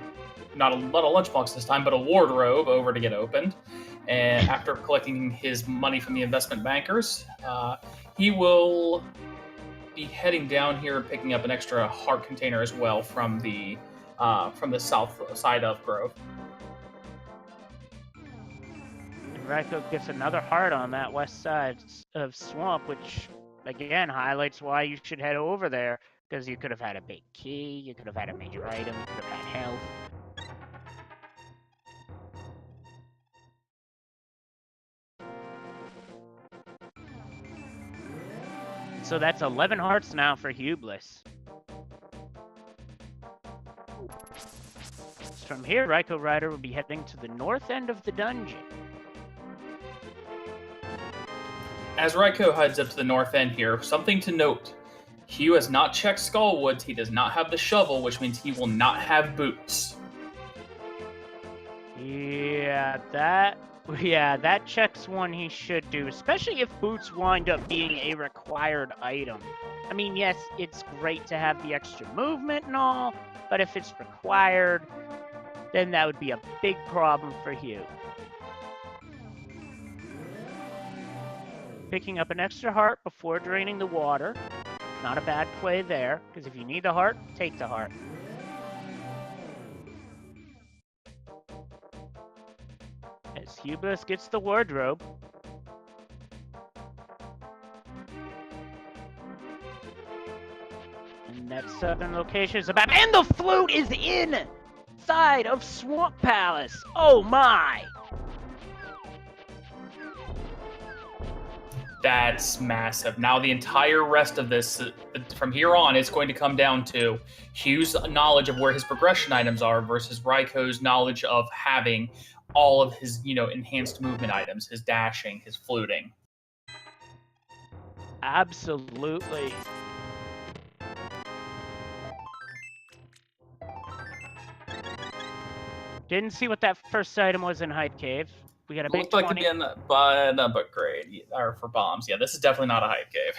lunchbox this time, but a wardrobe over to get opened. And after collecting his money from the investment bankers, he will be heading down here and picking up an extra heart container as well from the south side of Grove. And Raiko gets another heart on that west side of Swamp, which again highlights why you should head over there. Because you could have had a big key, you could have had a major item, you could have had health. So that's 11 hearts now for Imhughbliss. From here, raikourider will be heading to the north end of the dungeon. As Raiko heads up to the north end here, something to note. Hugh has not checked Skullwoods. He does not have the shovel, which means he will not have boots. Yeah, that checks one he should do, especially if boots wind up being a required item. I mean, yes, it's great to have the extra movement and all, but if it's required, then that would be a big problem for Hugh. Picking up an extra heart before draining the water. Not a bad play there, because if you need the heart, take the heart. As Imhughbliss gets the wardrobe. And that southern location is about... And the flute is inside of Swamp Palace! Oh my! That's massive. Now the entire rest of this, from here on, is going to come down to Hugh's knowledge of where his progression items are versus Raiko's knowledge of having all of his, enhanced movement items, his dashing, his fluting. Absolutely. Didn't see what that first item was in Hype Cave. We got a big 20. Looked like to be an upgrade, or for bombs. Yeah, this is definitely not a hype cave.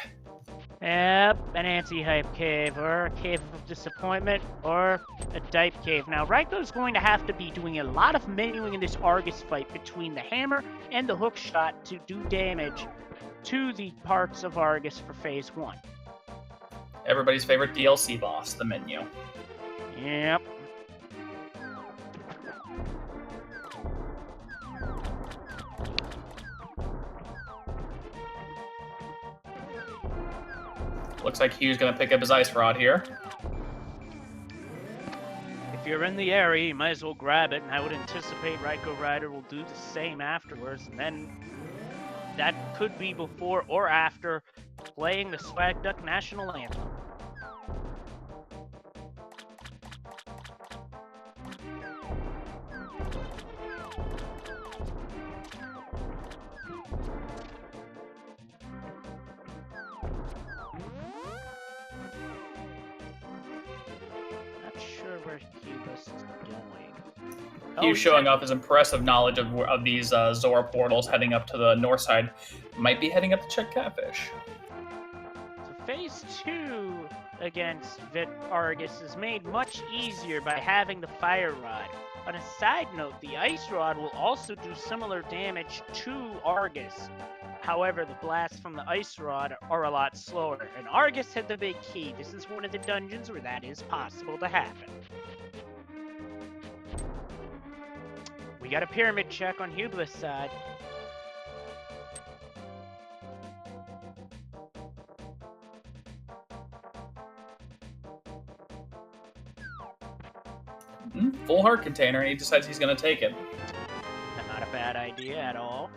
Yep, an anti-hype cave, or a cave of disappointment, or a dipe cave. Now, Raiko's going to have to be doing a lot of menuing in this Argus fight between the hammer and the hook shot to do damage to the parts of Argus for Phase 1. Everybody's favorite DLC boss, the menu. Yep. Looks like Hugh's going to pick up his ice rod here. If you're in the area, you might as well grab it, and I would anticipate raikourider will do the same afterwards, and then that could be before or after playing the Swag Duck National Anthem. Not sure where Hubris is going. He was showing off his impressive knowledge of these Zora portals heading up to the north side. Might be heading up to check Catfish. So Phase 2 against Argus is made much easier by having the Fire Rod. On a side note, the Ice Rod will also do similar damage to Argus. However, the blasts from the Ice Rod are a lot slower, and Argus had the big key. This is one of the dungeons where that is possible to happen. We got a pyramid check on Hublis' side. Full heart container, and he decides he's going to take it. Not a bad idea at all,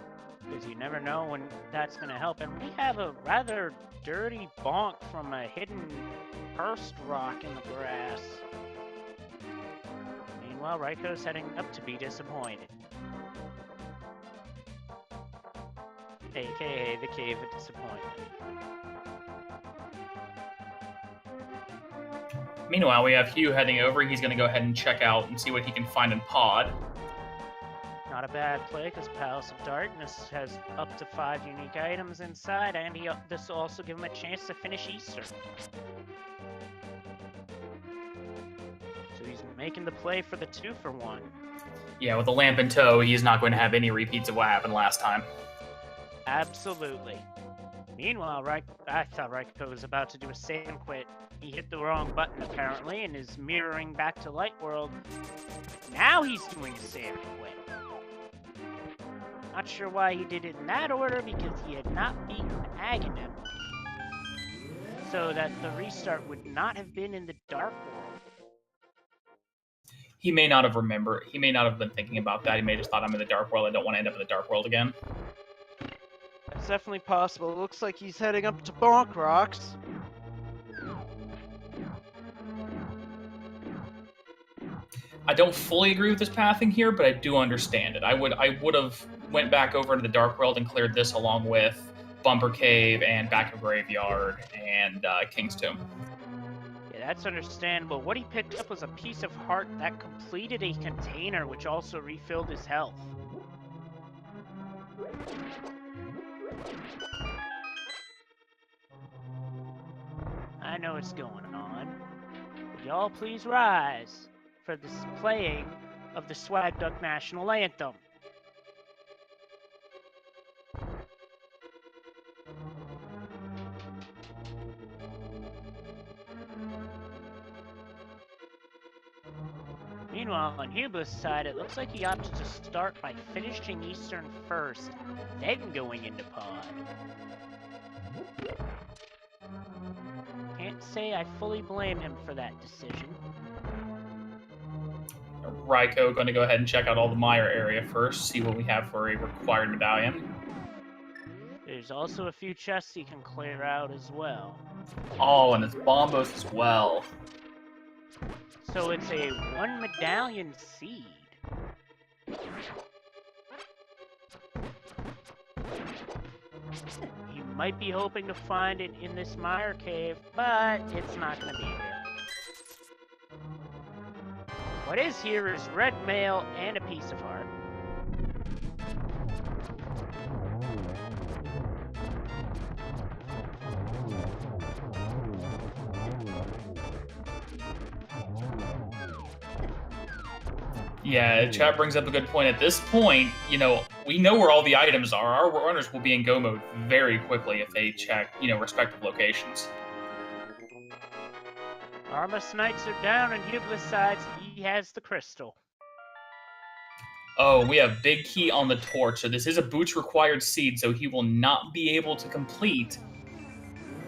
because you never know when that's going to help. And we have a rather dirty bonk from a hidden cursed rock in the grass. Meanwhile, Raiko's heading up to be disappointed. AKA the Cave of Disappointment. Meanwhile, we have Hugh heading over. He's going to go ahead and check out and see what he can find in Pod. Not a bad play, because Palace of Darkness has up to 5 unique items inside, and this will also give him a chance to finish Easter. So he's making the play for the 2-for-1. Yeah, with the lamp in tow, he's not going to have any repeats of what happened last time. Absolutely. Meanwhile, I thought Raiko was about to do a save and quit. He hit the wrong button, apparently, and is mirroring back to Light World. Now he's doing a save and quit. Not sure why he did it in that order, because he had not beaten Aghanim. So that the restart would not have been in the Dark World. He may not have remembered. He may not have been thinking about that. He may have just thought, I'm in the Dark World. I don't want to end up in the Dark World again. That's definitely possible. It looks like he's heading up to Bonk Rocks. I don't fully agree with this pathing here, but I do understand it. I would have went back over to the Dark World and cleared this along with Bumper Cave and Back of Graveyard and King's Tomb. Yeah, that's understandable. What he picked up was a piece of heart that completed a container, which also refilled his health. I know what's going on. Would y'all please rise for this playing of the Swag Duck National Anthem? Meanwhile, on Hublis' side, it looks like he opted to start by finishing Eastern first, then going into Pod. Can't say I fully blame him for that decision. Raiko going to go ahead and check out all the Mire area first, see what we have for a required medallion. There's also a few chests he can clear out as well. Oh, and it's Bombos as well. So it's a 1 medallion seed. You might be hoping to find it in this Mire Cave, but it's not going to be here. What is here is red mail and a piece of heart. Yeah, chat brings up a good point. At this point, we know where all the items are. Our runners will be in go mode very quickly if they check, respective locations. Armus Knights are down on Hublis' side. He has the crystal. Oh, we have Big Key on the torch. So this is a boots required seed, so he will not be able to complete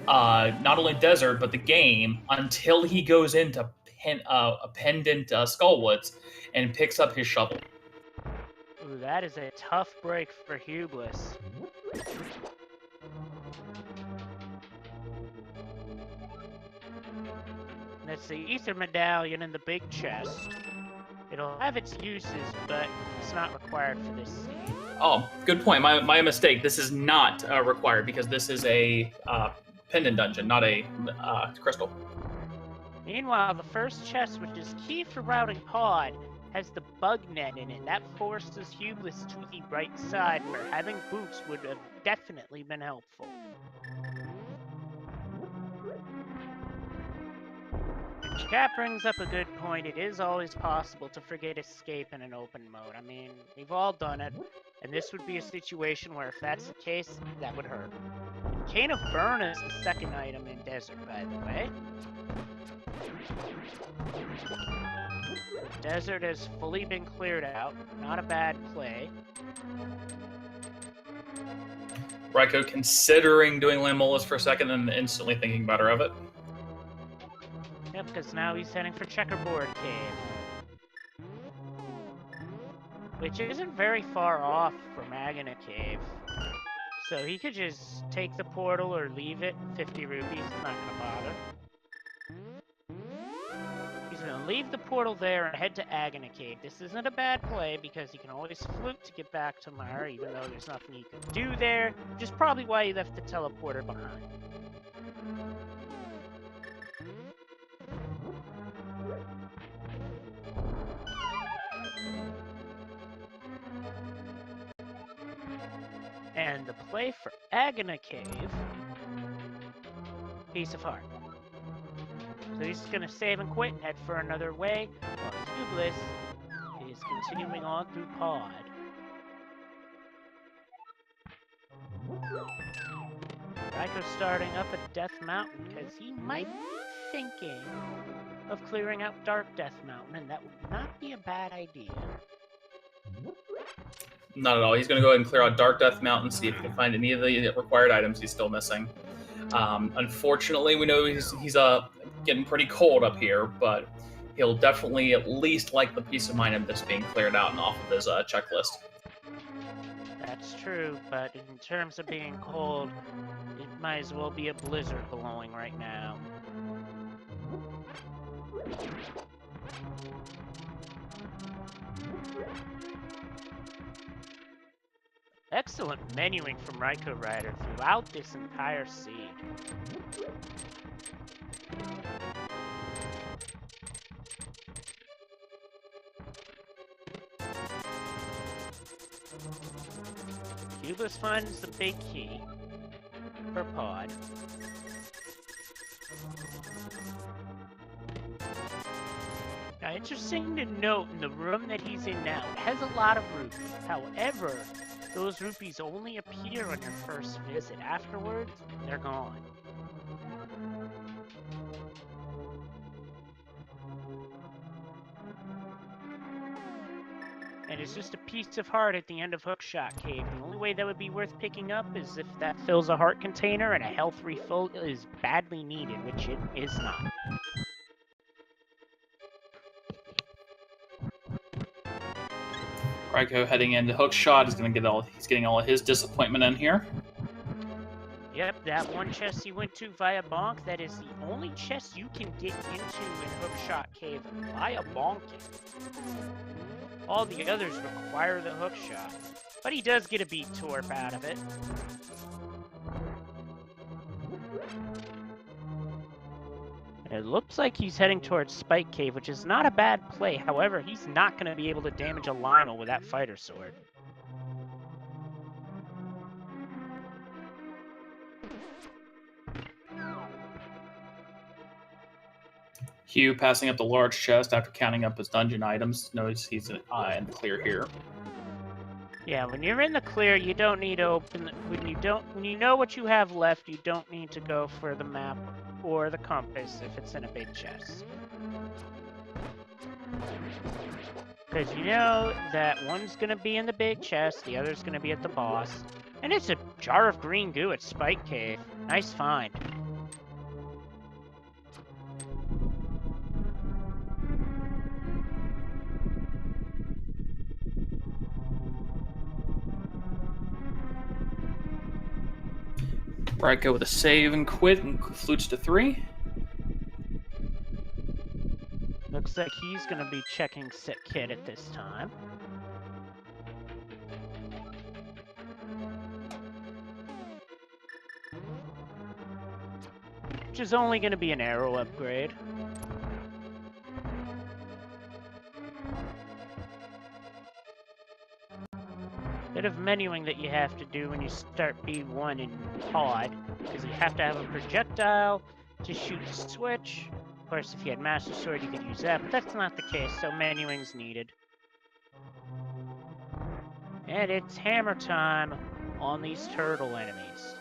not only Desert, but the game until he goes into Pendant Skullwoods and picks up his shovel. Ooh, that is a tough break for Hublis. That's the ether medallion in the big chest. It'll have its uses, but it's not required for this scene. Oh, good point. My mistake. This is not required because this is a pendant dungeon, not a crystal. Meanwhile, the first chest, which is key for routing pod, has the bug net in it. That forces Hubliss to the right side, where having boots would have definitely been helpful. Chat brings up a good point. It is always possible to forget escape in an open mode. I mean, we've all done it, and this would be a situation where if that's the case, that would hurt. And Cane of Burn is the second item in Desert, by the way. Desert has fully been cleared out. Not a bad play. Raiko considering doing Lamolus for a second and instantly thinking better of it. Yep, because now he's heading for Checkerboard Cave. Which isn't very far off from Agony Cave. So he could just take the portal or leave it. 50 rupees, it's not going to bother. He's going to leave the portal there and head to Agony Cave. This isn't a bad play because he can always flute to get back to Mara, even though there's nothing he can do there. Which is probably why he left the teleporter behind. And the play for Agony Cave, Piece of Heart. So he's just going to save and quit and head for another way, while Hubliss is continuing on through Pod. Raiko's starting up at Death Mountain because he might be thinking of clearing out Dark Death Mountain, and that would not be a bad idea. Not at all. He's going to go ahead and clear out Dark Death Mountain, see if he can find any of the required items he's still missing. Unfortunately, we know he's getting pretty cold up here, but he'll definitely at least like the peace of mind of this being cleared out and off of his checklist. That's true, but in terms of being cold, it might as well be a blizzard blowing right now. Excellent menuing from raikourider throughout this entire seed. Hubliss finds the big key for Pod. Now, interesting to note, in the room that he's in now, it has a lot of rupees. However, those rupees only appear on your first visit. Afterwards, they're gone. And it's just a piece of heart at the end of Hookshot Cave. The only way that would be worth picking up is if that fills a heart container and a health refill is badly needed, which it is not. Raiko heading into Hookshot is going to get he's getting all of his disappointment in here. Yep, that one chest he went to via Bonk, that is the only chest you can get into in Hookshot Cave via bonking. All the others require the hookshot, but he does get a beat torp out of it. It looks like he's heading towards Spike Cave, which is not a bad play. However, he's not going to be able to damage a Lionel with that fighter sword. Hugh passing up the large chest after counting up his dungeon items. Knows he's in the clear here. Yeah, when you're in the clear, you don't need to open. When you know what you have left, you don't need to go for the map or the compass if it's in a big chest. Because you know that one's gonna be in the big chest, the other's gonna be at the boss, and it's a jar of green goo at Spike Cave. Nice find. Raiko with a save and quit and flutes to 3. looks like he's gonna be checking Sick Kid at this time. Which is only gonna be an arrow upgrade. Bit of menuing that you have to do when you start B1 in Pod, because you have to have a projectile to shoot the switch. Of course, if you had Master Sword, you could use that, but that's not the case, so menuing's needed. And it's hammer time on these turtle enemies.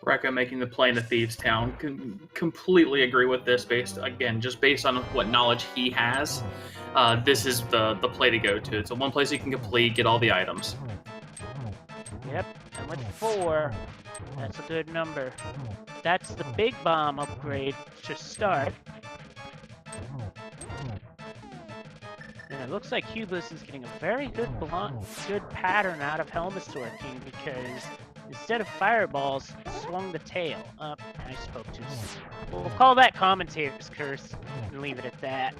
Rekka making the play in the Thieves' Town. Completely agree with this, based on what knowledge he has. This is the play to go to. It's the one place you can complete, get all the items. Yep, and with 4, that's a good number. That's the big bomb upgrade to start. And it looks like Hughbliss is getting a very good pattern out of Helmasaur King, because instead of fireballs, swung the tail. Up, I spoke too soon. We'll call that commentator's curse and leave it at that.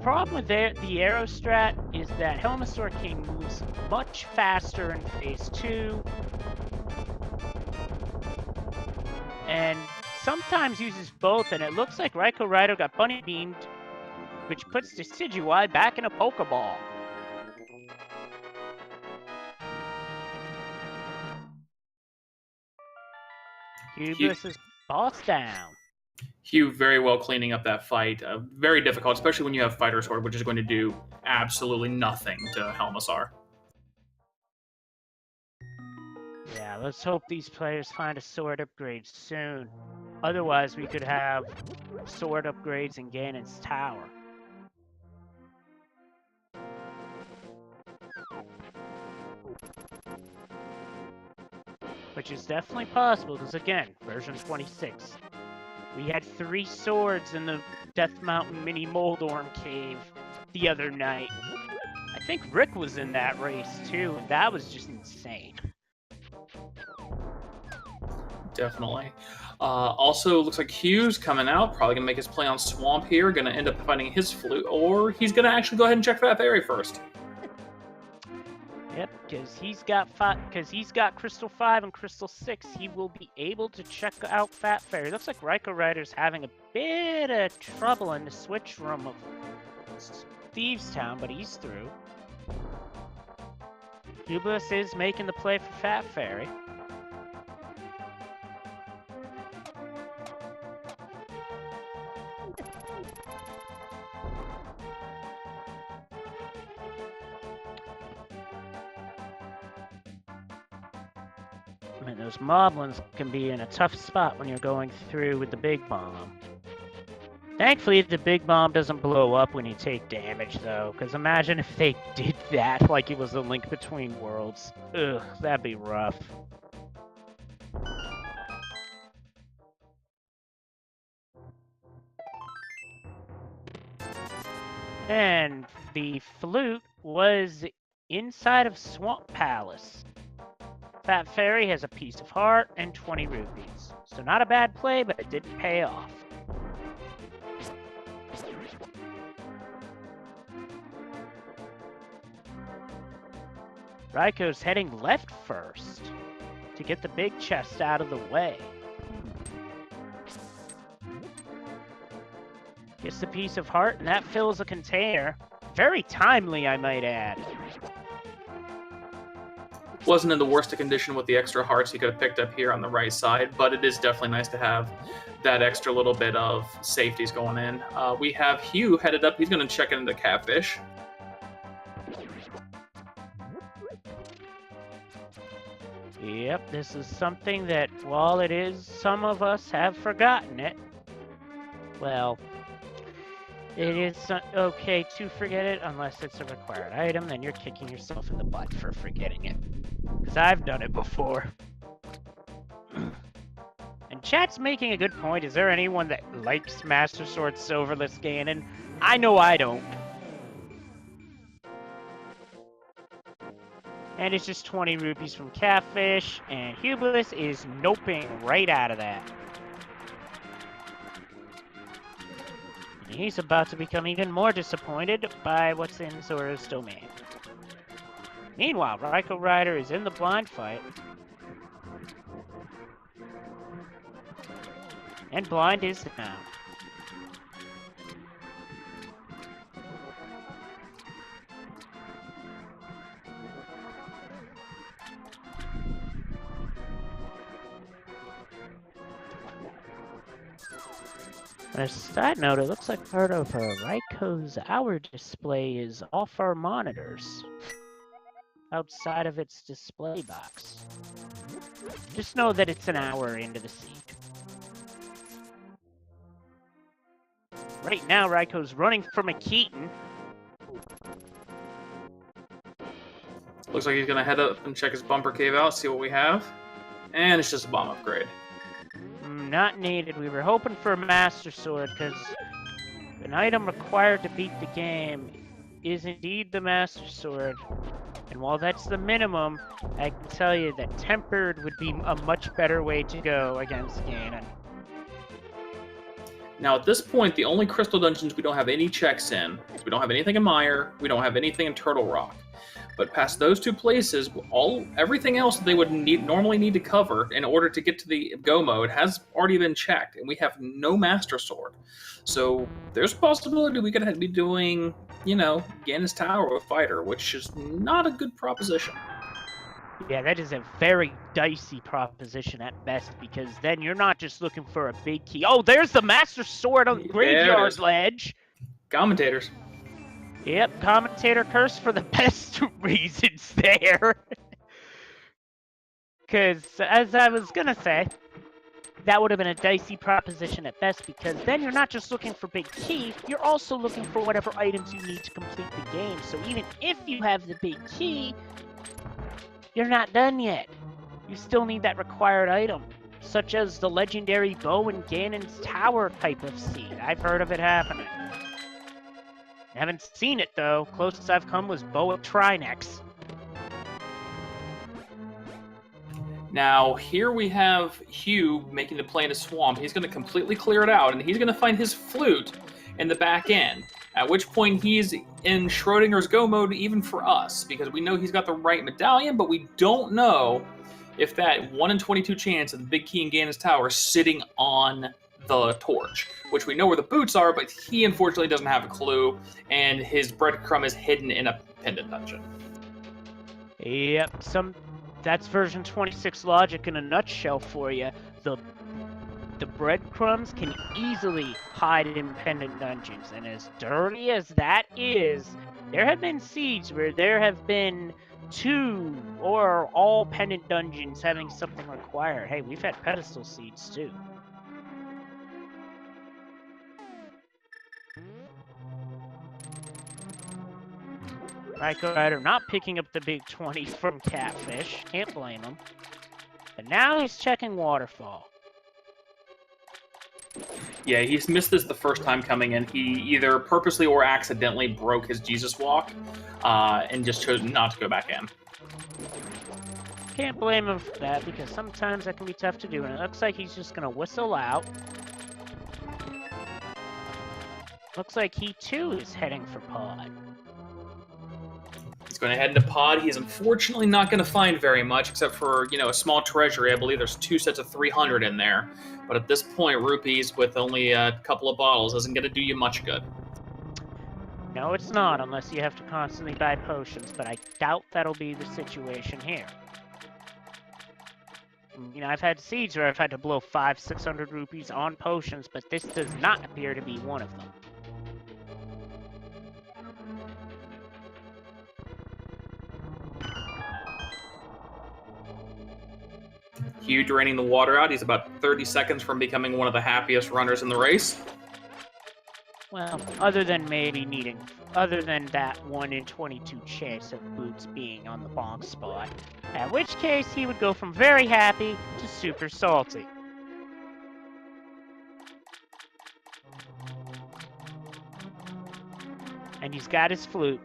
Problem with the arrow strat is that Helmasaur King moves much faster in phase 2, and sometimes uses both, and it looks like raikourider got bunny beamed, which puts Decidueye back in a Pokeball. Hughbliss is boss down. Hugh very well cleaning up that fight. Very difficult, especially when you have Fighter Sword, which is going to do absolutely nothing to Helmasaur. Yeah, let's hope these players find a sword upgrade soon. Otherwise, we could have sword upgrades in Ganon's tower. Which is definitely possible, because again, version 26. We had 3 swords in the Death Mountain Mini Moldorm Cave the other night. I think Rick was in that race too, and that was just insane. Definitely. Also, looks like Hugh's coming out. Probably going to make his play on Swamp here. Going to end up finding his flute, or he's going to actually go ahead and check that fairy first. Yep, because he's got Crystal 5 and Crystal 6. He will be able to check out Fat Fairy. Looks like raikourider's having a bit of trouble in the switch room of Thieves' Town, but he's through. Hughbliss is making the play for Fat Fairy. I mean, those moblins can be in a tough spot when you're going through with the big bomb. Thankfully, the big bomb doesn't blow up when you take damage, though, because imagine if they did that like it was a Link Between Worlds. Ugh, that'd be rough. And the flute was inside of Swamp Palace. Fat Fairy has a piece of heart and 20 rupees. So not a bad play, but it didn't pay off. Raiko's heading left first to get the big chest out of the way. Gets the piece of heart, and that fills a container. Very timely, I might add. Wasn't in the worst of condition with the extra hearts he could have picked up here on the right side, but it is definitely nice to have that extra little bit of safeties going in. We have Hugh headed up. He's going to check into Catfish. Yep, this is something that, while it is, some of us have forgotten it. Well, it is okay to forget it unless it's a required item, then you're kicking yourself in the butt for forgetting it. Because I've done it before. And chat's making a good point. Is there anyone that likes Master Sword Silverless Ganon? I know I don't. And it's just 20 rupees from Catfish, and imhughbliss is noping right out of that. And he's about to become even more disappointed by what's in Zora's domain. Meanwhile, raikourider is in the blind fight. And blind is now. On a side note, it looks like part of Raiko's hour display is off our monitors, outside of its display box. Just know that it's an hour into the siege. Right now, Raiko's running from a Keaton. Looks like he's gonna head up and check his bumper cave out, see what we have. And it's just a bomb upgrade. Not needed. We were hoping for a Master Sword, because an item required to beat the game is indeed the Master Sword. And while that's the minimum, I can tell you that Tempered would be a much better way to go against Ganon. Now, at this point, the only crystal dungeons we don't have any checks in. We don't have anything in Mire. We don't have anything in Turtle Rock. But past those two places, everything else that they would normally need to cover in order to get to the Go mode has already been checked, and we have no Master Sword. So there's a possibility we could be doing, Ganon's Tower with Fighter, which is not a good proposition. Yeah, that is a very dicey proposition at best, because then you're not just looking for a big key. Oh, there's the Master Sword on the Graveyard Ledge. Commentators. Yep, commentator curse for the best reasons there. Because, as I was gonna say, that would have been a dicey proposition at best, because then you're not just looking for big key, you're also looking for whatever items you need to complete the game. So even if you have the big key, you're not done yet. You still need that required item, such as the legendary bow and Ganon's Tower type of seed. I've heard of it happening. I haven't seen it, though. Closest I've come was Boa Trinex. Now, here we have Hugh making the play in a swamp. He's going to completely clear it out, and he's going to find his flute in the back end, at which point he's in Schrodinger's Go mode even for us, because we know he's got the right medallion, but we don't know if that 1 in 22 chance of the big key in Ganon's Tower is sitting on the torch, which we know where the boots are, but he unfortunately doesn't have a clue, and his breadcrumb is hidden in a pendant dungeon. Yep, that's version 26 logic in a nutshell for you. The breadcrumbs can easily hide in pendant dungeons, and as dirty as that is, there have been seeds where there have been 2 or all pendant dungeons having something required. Hey, we've had pedestal seeds too. raikourider not picking up the big 20 from Catfish. Can't blame him. But now he's checking Waterfall. Yeah, he's missed this the first time coming in. He either purposely or accidentally broke his Jesus walk and just chose not to go back in. Can't blame him for that, because sometimes that can be tough to do. And it looks like he's just going to whistle out. Looks like he too is heading for Pod. He's going to head into Pod. He's unfortunately not going to find very much, except for, a small treasury. I believe there's 2 sets of 300 in there. But at this point, rupees with only a couple of bottles isn't going to do you much good. No, it's not, unless you have to constantly buy potions, but I doubt that'll be the situation here. I've had seeds where I've had to blow 500-600 rupees on potions, but this does not appear to be one of them. Hugh draining the water out. He's about 30 seconds from becoming one of the happiest runners in the race. Well, other than that 1 in 22 chance of boots being on the bonk spot. At which case, he would go from very happy to super salty. And he's got his flute.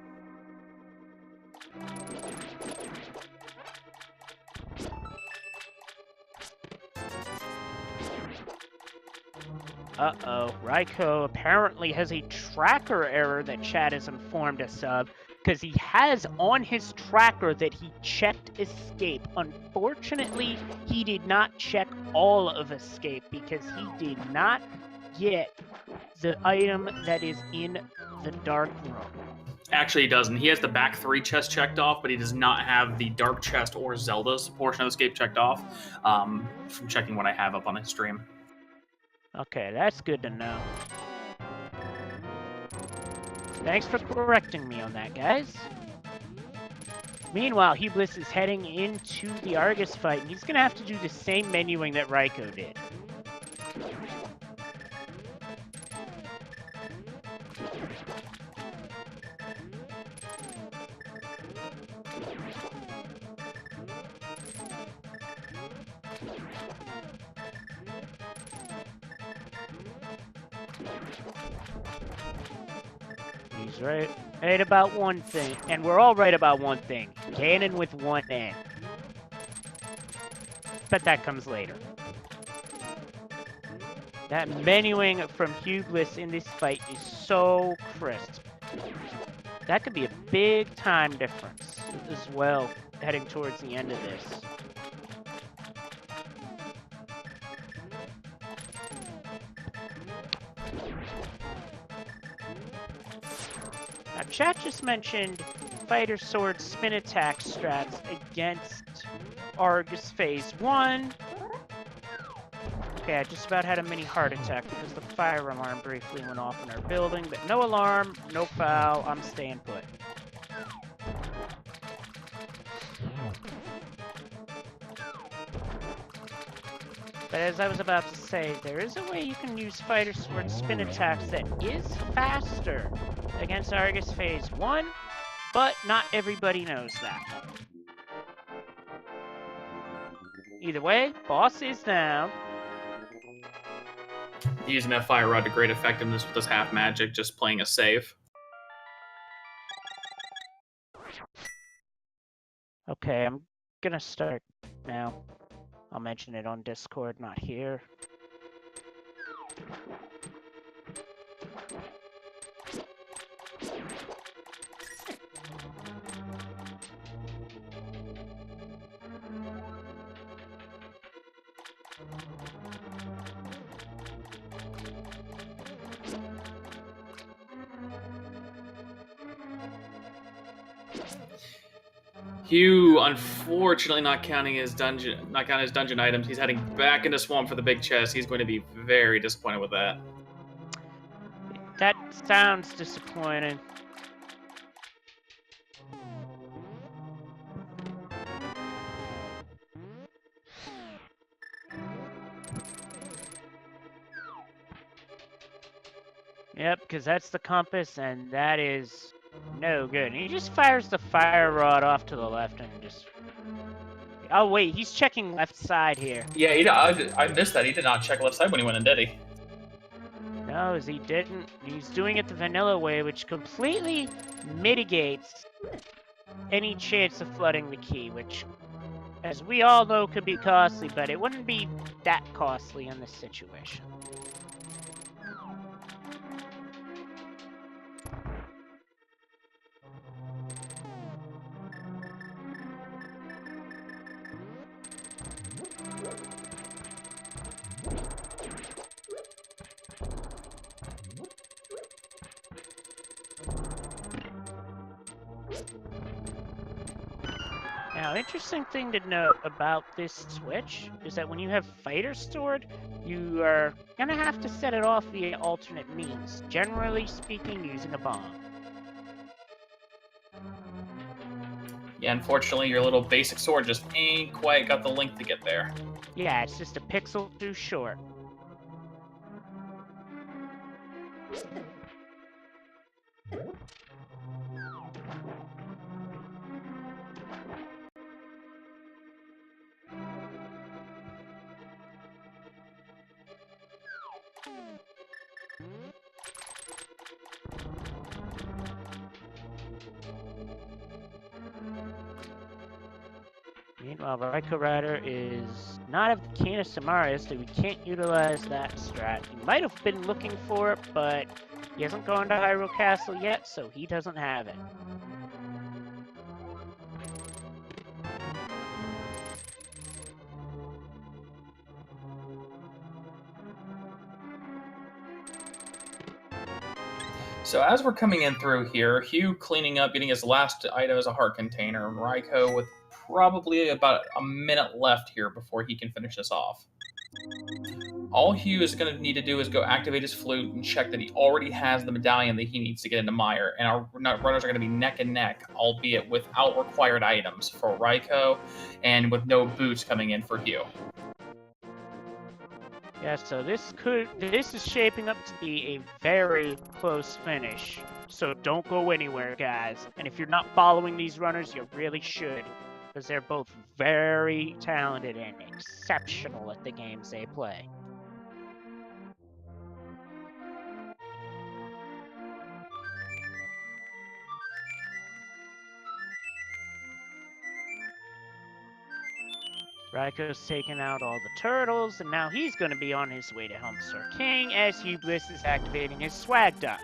Uh-oh, Raiko apparently has a tracker error that chat has informed us of, because he has on his tracker that he checked escape. Unfortunately, he did not check all of escape because he did not get the item that is in the dark room. Actually, he doesn't. He has the back 3 chests checked off, but he does not have the dark chest or Zelda's portion of escape checked off. From checking what I have up on his stream. Okay, that's good to know. Thanks for correcting me on that, guys. Meanwhile, imhughbliss is heading into the Argus fight, and he's going to have to do the same menuing that Raiko did. He's right about one thing, and we're all right about one thing. Ganon with one N. But that comes later. That menuing from imhughbliss in this fight is so crisp. That could be a big time difference as well, heading towards the end of this. Now, chat just mentioned fighter sword spin attack strats against Argus Phase 1. Okay, I just about had a mini heart attack because the fire alarm briefly went off in our building, but no alarm, no foul, I'm staying put. But as I was about to say, there is a way you can use fighter sword spin attacks that is faster against Argus Phase 1, but not everybody knows that. Either way, boss is down. Using that fire rod to great effectiveness with his half magic, just playing a save. Okay, I'm gonna start now. I'll mention it on Discord, not here. Hugh, unfortunately, not counting his dungeon items, he's heading back into Swamp for the big chest. He's going to be very disappointed with that. That sounds disappointing. Yep, because that's the compass, and that is no good. And he just fires the fire rod off to the left and just... Oh, wait, he's checking left side here. Yeah, I missed that. He did not check left side when he went in, did he? No, he didn't. He's doing it the vanilla way, which completely mitigates any chance of flooding the key, which, as we all know, could be costly, but it wouldn't be that costly in this situation. Now, interesting thing to note about this switch is that when you have fighter stored, you are gonna have to set it off via alternate means, generally speaking using a bomb. Yeah, unfortunately, your little basic sword just ain't quite got the length to get there. Yeah, it's just a pixel too short. Meanwhile, raikourider is not of the keenest of Mario, so we can't utilize that strat. He might have been looking for it, but he hasn't gone to Hyrule Castle yet, so he doesn't have it. So as we're coming in through here, Hugh cleaning up, getting his last item as a heart container, and Raiko with probably about a minute left here before he can finish this off. All Hugh is going to need to do is go activate his flute and check that he already has the medallion that he needs to get into Mire, and our runners are going to be neck and neck, albeit without required items for Raiko, and with no boots coming in for Hugh. Yeah, so this is shaping up to be a very close finish. So don't go anywhere, guys. And if you're not following these runners, you really should, because they're both very talented and exceptional at the games they play. Raiko's taken out all the turtles, and now he's going to be on his way to Helmstar King as imhughbliss is activating his swag duck.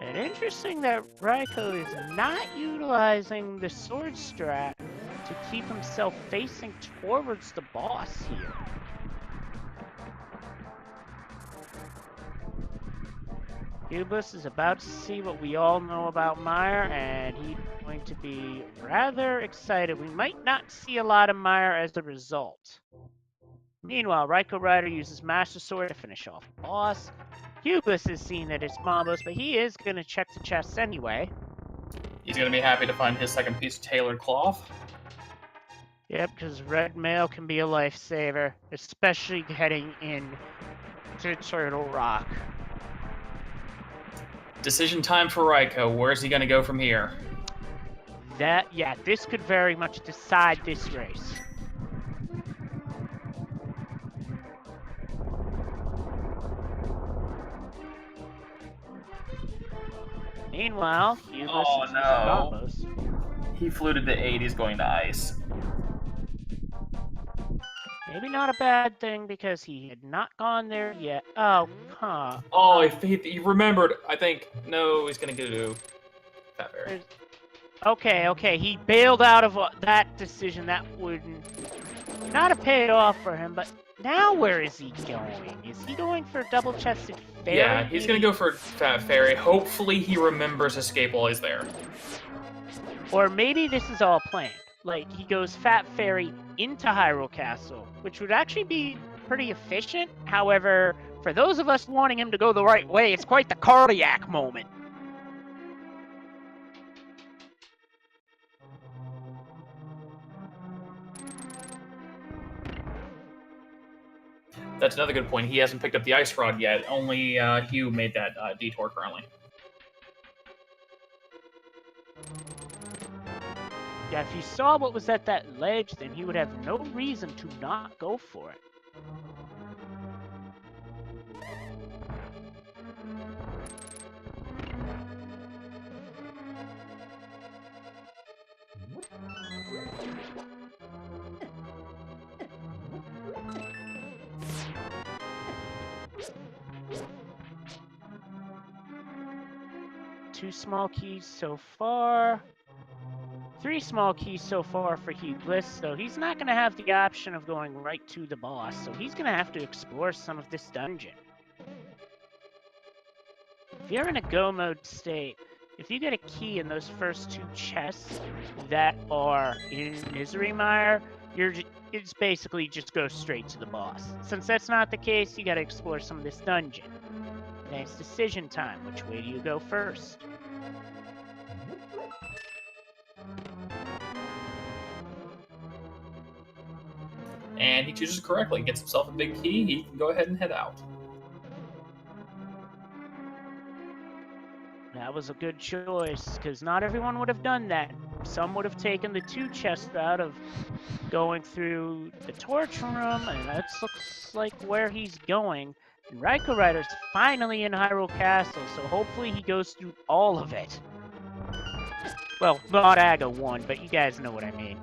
And interesting that Raiko is not utilizing the sword strat to keep himself facing towards the boss here. imhughbliss is about to see what we all know about Mire, and he's going to be rather excited. We might not see a lot of Mire as a result. Meanwhile, raikourider uses Master Sword to finish off the boss. imhughbliss is seeing that it's Mambos, but he is going to check the chests anyway. He's going to be happy to find his second piece of tailored cloth. Yep, because red mail can be a lifesaver, especially heading in to Turtle Rock. Decision time for Raiko. Where's he going to go from here? Yeah, this could very much decide this race. Meanwhile, Oh no! He fluted to 8. He's going to ice. Maybe not a bad thing because he had not gone there yet. Oh, huh. Oh, he remembered. I think. No, he's going to go to Fat Fairy. Okay. He bailed out of that decision. That would not have paid off for him, but now where is he going? Is he going for double-chested fairy? Yeah, he's going to go for Fat Fairy. Hopefully he remembers Escape while he's there. Or maybe this is all planned. Like, he goes Fat Fairy into Hyrule Castle, which would actually be pretty efficient. However, for those of us wanting him to go the right way, it's quite the cardiac moment. That's another good point. He hasn't picked up the Ice Rod yet. Only Hugh made that detour currently. Yeah, if he saw what was at that ledge, then he would have no reason to not go for it. Two small keys so far. 3 small keys so far for imhughbliss, so he's not going to have the option of going right to the boss, so he's going to have to explore some of this dungeon. If you're in a go mode state, if you get a key in those first 2 chests that are in Misery Mire, it's basically just go straight to the boss. Since that's not the case, you got to explore some of this dungeon. Next, decision time. Which way do you go first? And he chooses correctly, gets himself a big key, he can go ahead and head out. Now That was a good choice, because not everyone would have done that. Some would have taken the 2 chest route of going through the torch room, and that looks like where he's going. And Raikourider's finally in Hyrule Castle, so hopefully he goes through all of it. Well, not Aga 1, but you guys know what I mean.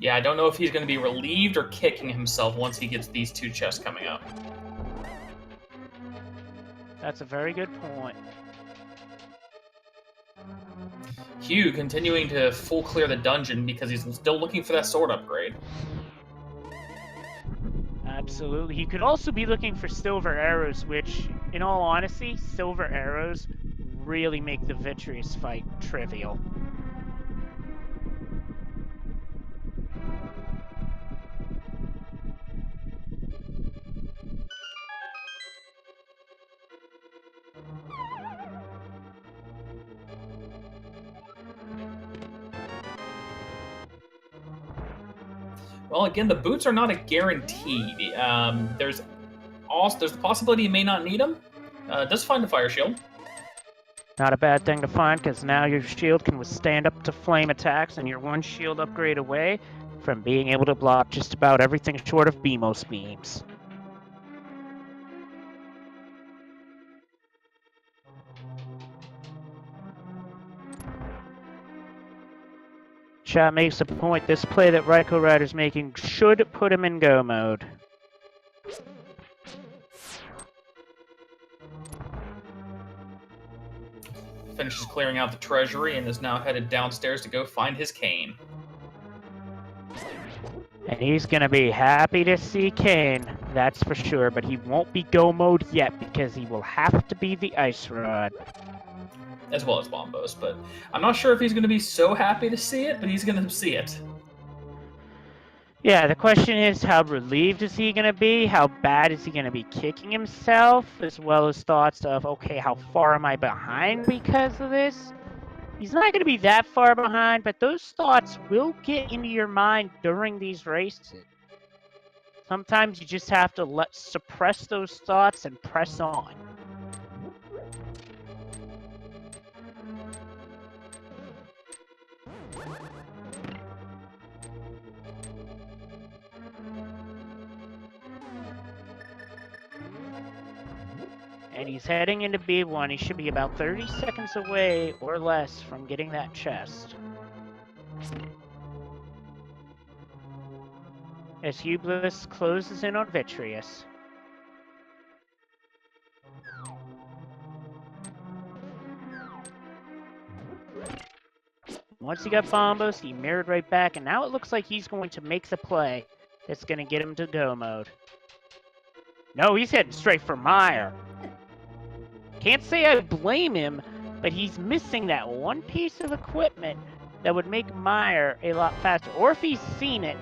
Yeah, I don't know if he's going to be relieved or kicking himself once he gets these 2 chests coming up. That's a very good point. Hugh continuing to full clear the dungeon because he's still looking for that sword upgrade. Absolutely. He could also be looking for silver arrows, which, in all honesty, silver arrows really make the Vitreous fight trivial. Well, again, the boots are not a guarantee. There's the possibility you may not need them. Does find a fire shield. Not a bad thing to find, because now your shield can withstand up to flame attacks, and you're 1 shield upgrade away from being able to block just about everything short of Beamos beams. Chat makes a point. This play that Raikourider's making should put him in go mode. Finishes clearing out the treasury and is now headed downstairs to go find his cane. And he's going to be happy to see Kane, that's for sure, but he won't be go mode yet because he will have to be the Ice Rod. As well as Bombos, but I'm not sure if he's going to be so happy to see it, but he's going to see it. Yeah, the question is, how relieved is he going to be? How bad is he going to be kicking himself? As well as thoughts of, okay, how far am I behind because of this? He's not going to be that far behind, but those thoughts will get into your mind during these races. Sometimes you just have to suppress those thoughts and press on. And he's heading into B1. He should be about 30 seconds away or less from getting that chest. As imhughbliss closes in on Vitreous. Once he got Bombos, he mirrored right back, and now it looks like he's going to make the play that's going to get him to go mode. No, he's heading straight for Meyer. Can't say I blame him, but he's missing that 1 piece of equipment that would make Meyer a lot faster. Or if he's seen it,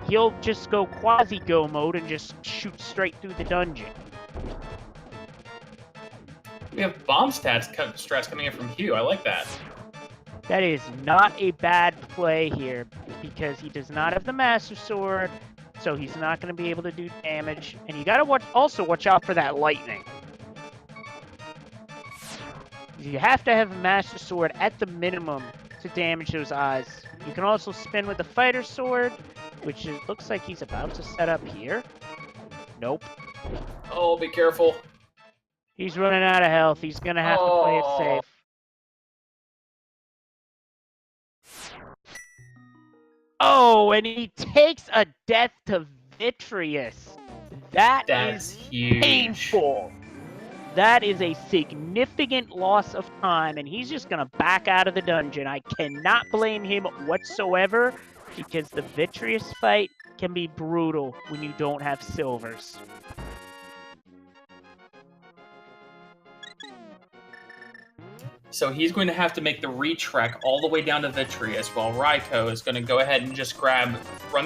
he'll just go quasi-go mode and just shoot straight through the dungeon. We have bomb strats coming in from Hugh. I like that. That is not a bad play here, because he does not have the Master Sword, so he's not going to be able to do damage. And you got to also watch out for that lightning. You have to have a Master Sword at the minimum to damage those eyes. You can also spin with the Fighter Sword, which looks like he's about to set up here. Nope. Oh, be careful. He's running out of health. He's going to have to play it safe. Oh, and he takes a death to Vitreous. That's huge. Painful. That is a significant loss of time, and he's just going to back out of the dungeon. I cannot blame him whatsoever, because the Vitreous fight can be brutal when you don't have silvers. So he's going to have to make the retrek all the way down to Vitreous, while Raiko is going to go ahead and just run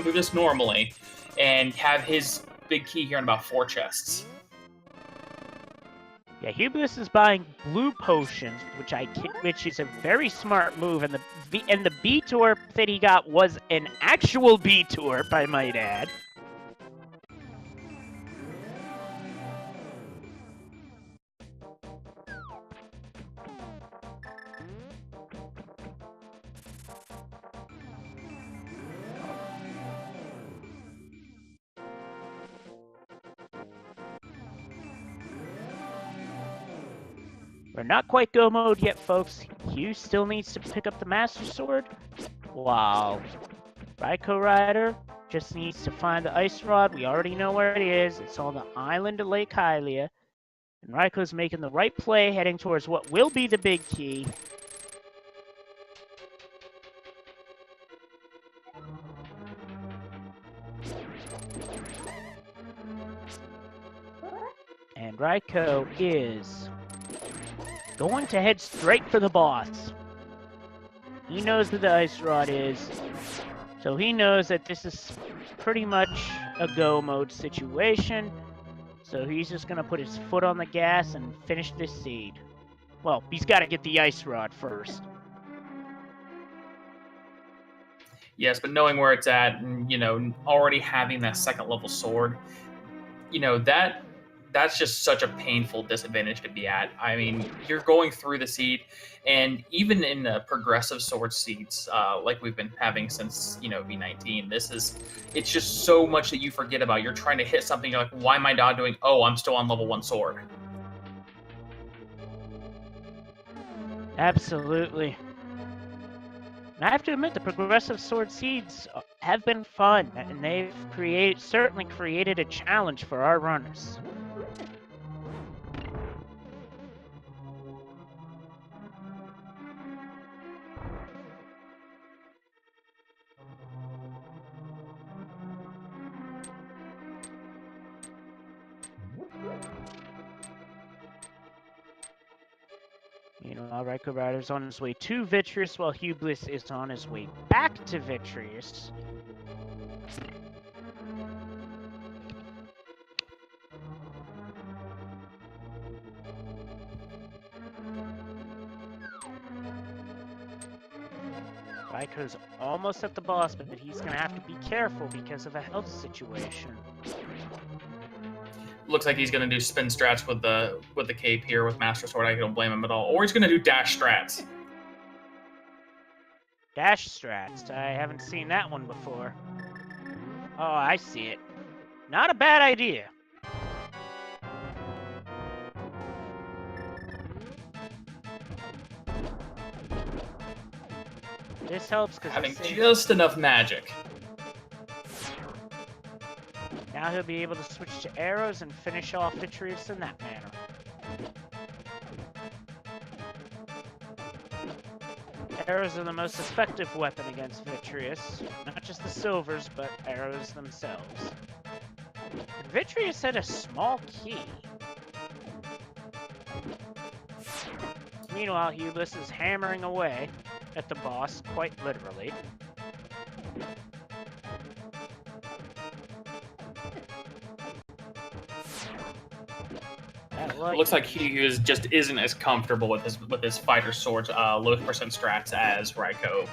through this normally, and have his big key here in about 4 chests. Yeah, imhughbliss is buying blue potions, which is a very smart move, and the B-Torp that he got was an actual B-Torp, I might add. We're not quite go mode yet, folks. Hugh still needs to pick up the Master Sword, while Raikourider just needs to find the Ice Rod. We already know where it is. It's on the island of Lake Hylia. And Raiko's making the right play, heading towards what will be the big key. And Raiko is going to head straight for the boss. He knows where the Ice Rod is, so he knows that this is pretty much a go mode situation. So he's just going to put his foot on the gas and finish this seed. Well, he's got to get the Ice Rod first. Yes, but knowing where it's at, and already having that second level sword, that's just such a painful disadvantage to be at. I mean, you're going through the seed, and even in the progressive sword seeds, like we've been having since V19, it's just so much that you forget about. You're trying to hit something, you're like, why am I not doing? Oh, I'm still on level 1 sword. Absolutely. And I have to admit, the progressive sword seeds have been fun, and they've certainly created a challenge for our runners. Meanwhile, Raikourider's on his way to Vitreous, while imhughbliss is on his way back to Vitreous. Raiko's almost at the boss, but he's going to have to be careful because of a health situation. Looks like he's going to do spin strats with the cape here with Master Sword. I don't blame him at all. Or he's going to do dash strats. Dash strats? I haven't seen that one before. Oh, I see it. Not a bad idea. This helps because having just enough magic. Now he'll be able to switch to arrows and finish off Vitreous in that manner. Arrows are the most effective weapon against Vitreous. Not just the silvers, but arrows themselves. Vitreous had a small key. Meanwhile, imhughbliss is hammering away at the boss, quite literally. It looks like he just isn't as comfortable with his fighter sword's low percent strats as Raiko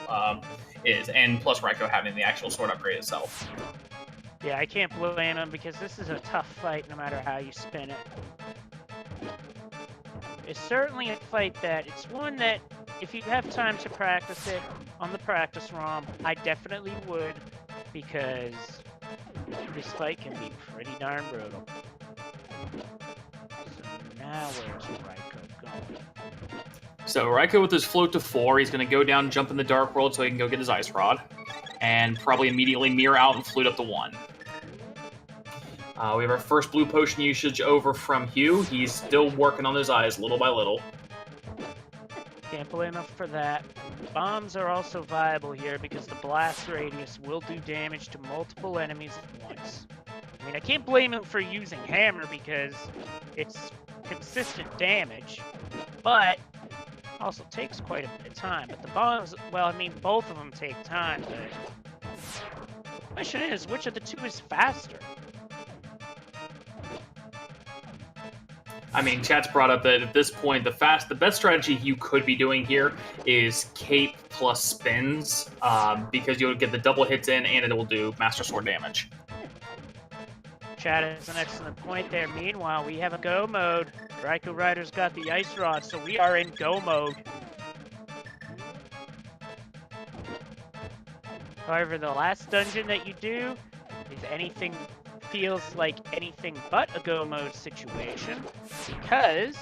is, and plus Raiko having the actual sword upgrade itself. Yeah, I can't blame him because this is a tough fight no matter how you spin it. It's certainly a fight it's one that if you have time to practice it on the practice ROM, I definitely would, because this fight can be pretty darn brutal. Now where's Raiko going? So Raiko with his float to 4, he's going to go down, jump in the Dark World so he can go get his Ice Rod, and probably immediately mirror out and flute up to 1. We have our first blue potion usage over from Hugh. He's still working on those eyes little by little. Can't blame him for that. Bombs are also viable here because the blast radius will do damage to multiple enemies at once. I mean, I can't blame him for using hammer because it's consistent damage, but also takes quite a bit of time. But the bombs, well, I mean, both of them take time, but the question is, which of the two is faster? I mean, chat's brought up that at this point, the best strategy you could be doing here is cape plus spins, because you'll get the double hits in and it will do Master Sword damage. Chat has an excellent point there. Meanwhile, we have a go mode. Raikourider's got the Ice Rod, so we are in go mode. However, the last dungeon that you do feels like anything but a go mode situation, because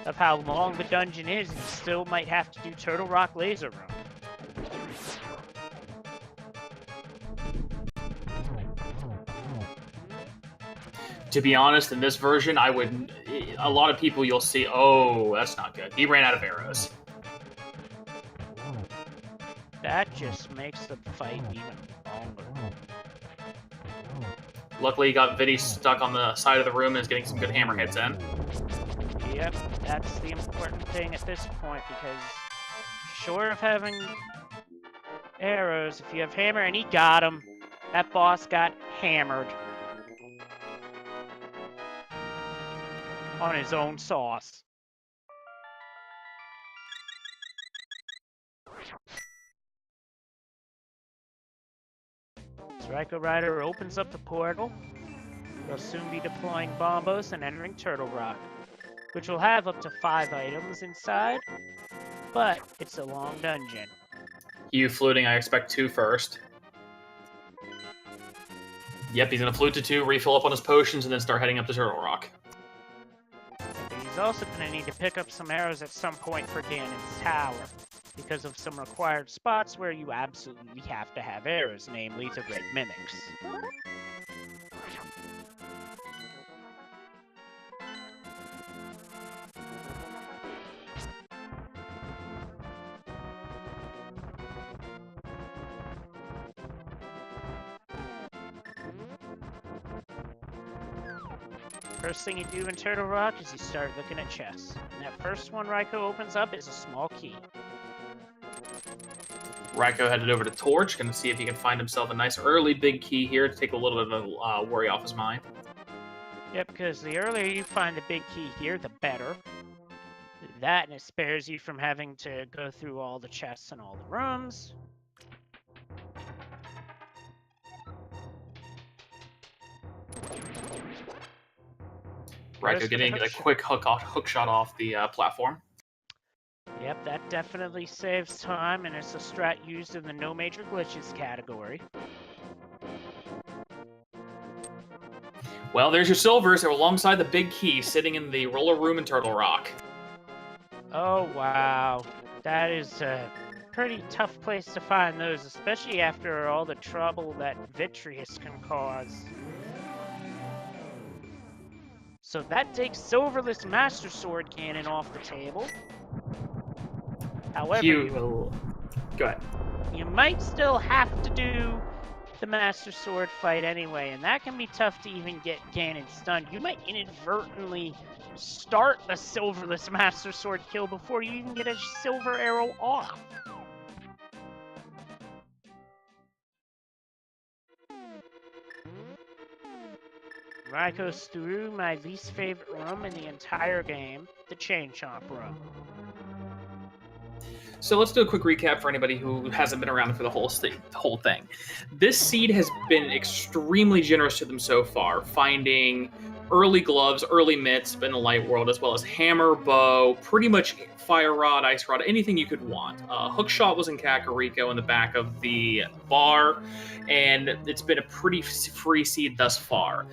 of how long the dungeon is, you still might have to do Turtle Rock Laser Room. To be honest, in this version, I would... A lot of people you'll see, oh, that's not good. He ran out of arrows. That just makes the fight even longer. Luckily, he got Viddy stuck on the side of the room and is getting some good hammer hits in. Yep, that's the important thing at this point, because short of having arrows, if you have hammer, and he got him, that boss got hammered on his own sauce. As Raikourider opens up the portal, they'll soon be deploying bombos and entering Turtle Rock, which will have up to 5 items inside, but it's a long dungeon. You fluting, I expect 2 first. Yep, he's gonna flute to 2, refill up on his potions, and then start heading up to Turtle Rock. He's also gonna need to pick up some arrows at some point for Ganon's Tower, because of some required spots where you absolutely have to have arrows, namely the red mimics. First thing you do in Turtle Rock is you start looking at chests. And that first one Raiko opens up is a small key. Raiko headed over to Torch, gonna see if he can find himself a nice early big key here to take a little bit of a worry off his mind. Yep, because the earlier you find the big key here, the better. That, and it spares you from having to go through all the chests and all the rooms. Raiko getting a quick hook shot off the platform. Yep, that definitely saves time, and it's a strat used in the no major glitches category. Well, there's your silvers alongside the big key sitting in the roller room in Turtle Rock. Oh, wow. That is a pretty tough place to find those, especially after all the trouble that Vitreous can cause. So that takes Silverless Master Sword Cannon off the table. However, Go ahead. You might still have to do the Master Sword fight anyway, and that can be tough to even get Ganon stunned. You might inadvertently start a Silverless Master Sword kill before you even get a silver arrow off. Raiko's through my least favorite room in the entire game, the Chain Chomp room. So let's do a quick recap for anybody who hasn't been around for the whole thing. This seed has been extremely generous to them so far, finding early gloves, early mitts in the light world, as well as hammer, bow, pretty much fire rod, ice rod, anything you could want. Hookshot was in Kakariko in the back of the bar, and it's been a pretty free seed thus far.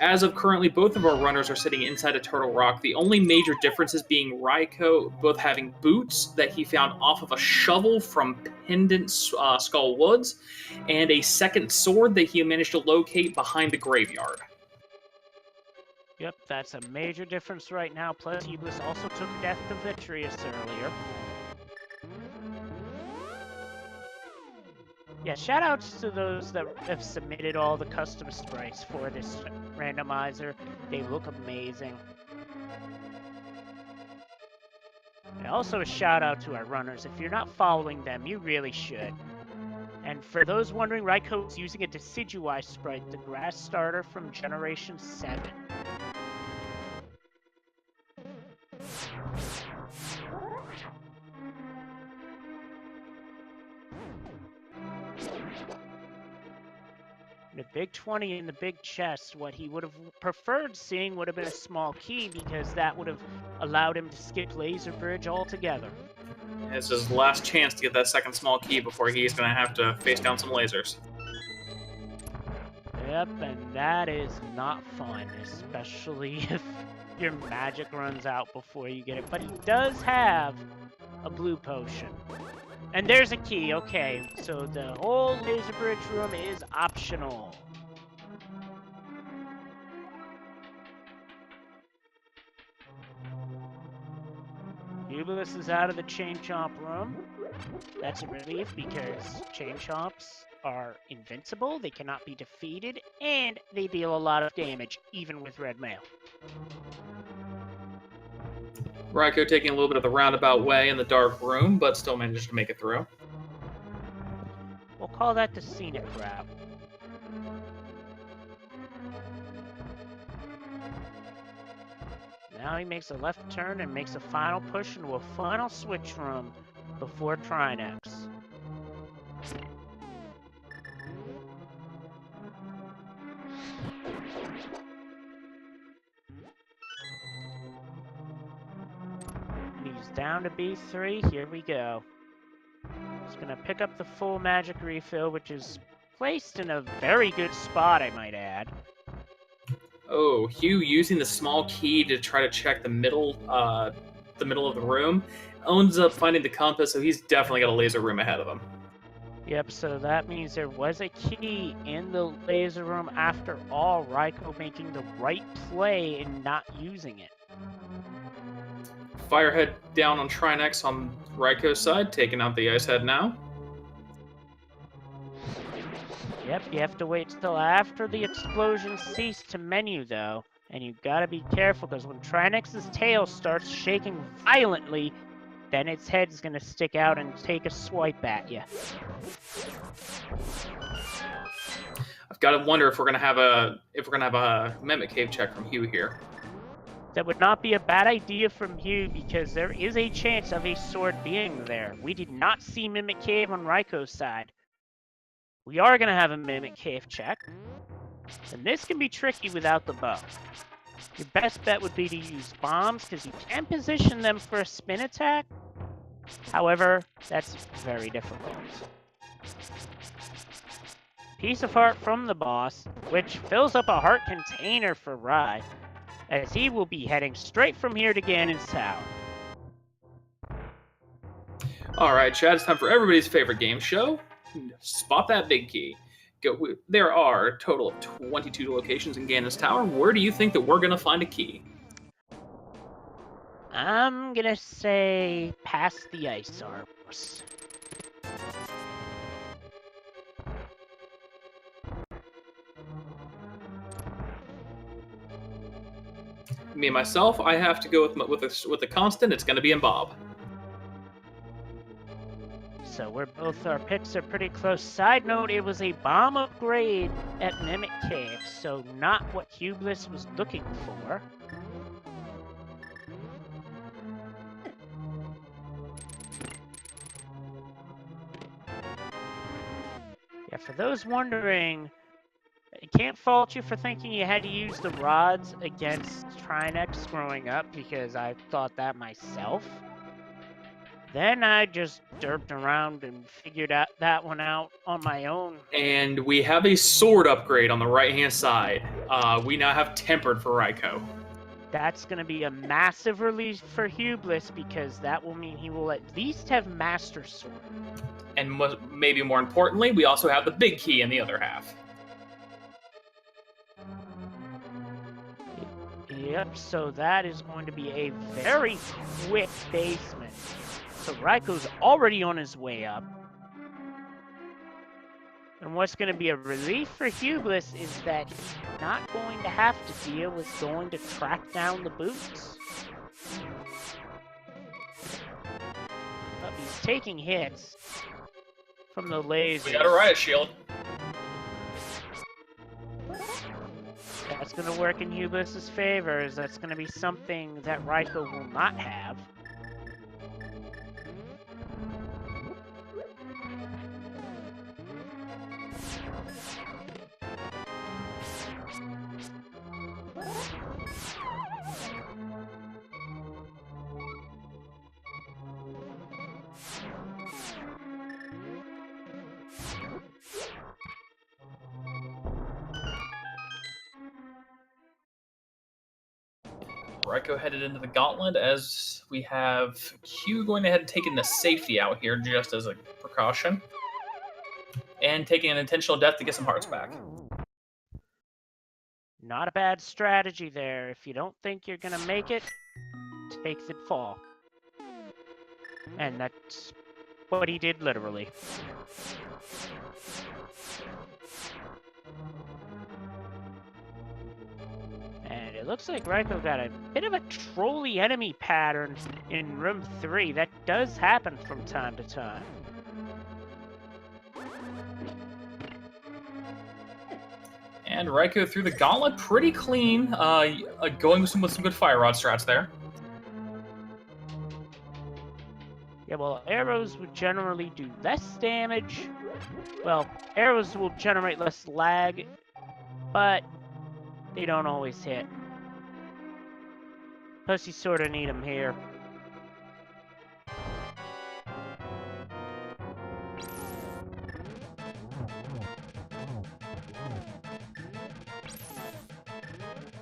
As of currently, both of our runners are sitting inside a Turtle Rock. The only major differences being Raiko both having boots that he found off of a shovel from Pendant Skull Woods, and a second sword that he managed to locate behind the graveyard. Yep, that's a major difference right now. Plus, Iblis also took Death to Vitreous earlier. Yeah, shoutouts to those that have submitted all the custom sprites for this randomizer. They look amazing. And also a shout out to our runners. If you're not following them, you really should. And for those wondering, Raiko is using a Decidueye sprite, the grass starter from Generation 7. The big 20 in the big chest, what he would have preferred seeing would have been a small key, because that would have allowed him to skip Laser Bridge altogether. It's his last chance to get that second small key before he's going to have to face down some lasers. Yep, and that is not fun, especially if your magic runs out before you get it. But he does have a blue potion. And there's a key, okay. So the whole laser bridge room is optional. Hughbliss is out of the Chain Chomp room. That's a relief because Chain Chomps are invincible, they cannot be defeated, and they deal a lot of damage, even with red mail. Raiko taking a little bit of the roundabout way in the dark room, but still managed to make it through. We'll call that the scenic route. Now he makes a left turn and makes a final push into a final switch room before Trinex. And he's down to B3. Here we go. He's going to pick up the full magic refill, which is placed in a very good spot, I might add. Oh, Hugh using the small key to try to check the middle of the room, ends up finding the compass, so he's definitely got a laser room ahead of him. Yep, so that means there was a key in the laser room after all, Raiko making the right play and not using it. Firehead down on Trinex on Raiko's side, taking out the Ice Head now. Yep, you have to wait till after the explosion ceased to menu, though. And you gotta be careful, because when Trinex's tail starts shaking violently, then its head's gonna stick out and take a swipe at you. I've got to wonder if we're gonna have a Mimic Cave check from Hugh here. That would not be a bad idea from Hugh, because there is a chance of a sword being there. We did not see Mimic Cave on Raiko's side. We are going to have a Mimic Cave check. And this can be tricky without the bow. Your best bet would be to use bombs, because you can position them for a spin attack. However, that's very difficult. Piece of heart from the boss, which fills up a heart container for Rai, as he will be heading straight from here to Ganon's Tower. Alright, Chad, it's time for everybody's favorite game show. Spot that big key. There are a total of 22 locations in Ganon's Tower. Where do you think that we're going to find a key? I'm going to say past the ice arbors. Me and myself, I have to go with a constant. It's going to be in Bob. So our picks are pretty close. Side note, it was a bomb upgrade at Mimic Cave, so not what Hughbliss was looking for. Yeah, for those wondering, I can't fault you for thinking you had to use the rods against Trinex growing up, because I thought that myself. Then I just derped around and figured out that one out on my own. And we have a sword upgrade on the right-hand side. We now have Tempered for Raiko. That's going to be a massive relief for Hughbliss, because that will mean he will at least have Master Sword. And maybe more importantly, we also have the big key in the other half. Yep, so that is going to be a very quick basement. So Raiko's already on his way up. And what's going to be a relief for Hughbliss is that he's not going to have to deal with going to track down the boots. But he's taking hits from the lasers. We got a riot shield. That's going to work in Hughbliss's favor, as that's going to be something that Raiko will not have. Raiko headed into the gauntlet as we have Q going ahead and taking the safety out here just as a precaution. And taking an intentional death to get some hearts back. Not a bad strategy there. If you don't think you're gonna make it, take the fall. And that's what he did literally. And it looks like Raiko got a bit of a trolley enemy pattern in room 3. That does happen from time to time. And Raiko through the gauntlet pretty clean, going with some good fire rod strats there. Yeah, well, arrows would generally do less damage. Well, arrows will generate less lag, but they don't always hit. Plus, you sort of need them here.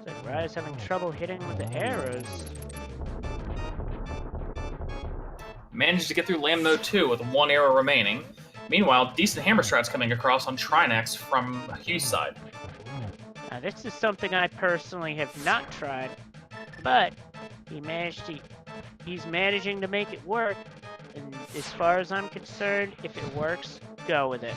So Rai's having trouble hitting with the arrows. Managed to get through Lamb Mode 2 with 1 arrow remaining. Meanwhile, decent hammer strats coming across on Trinex from Hugh's side. Now, this is something I personally have not tried, but he's managing to make it work. And as far as I'm concerned, if it works, go with it.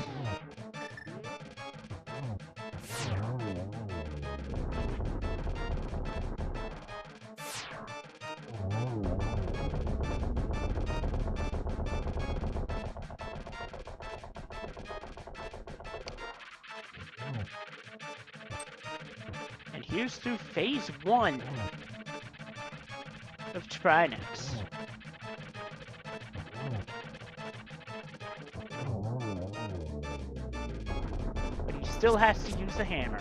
And here's through phase 1 of Trinex. But he still has to use the hammer.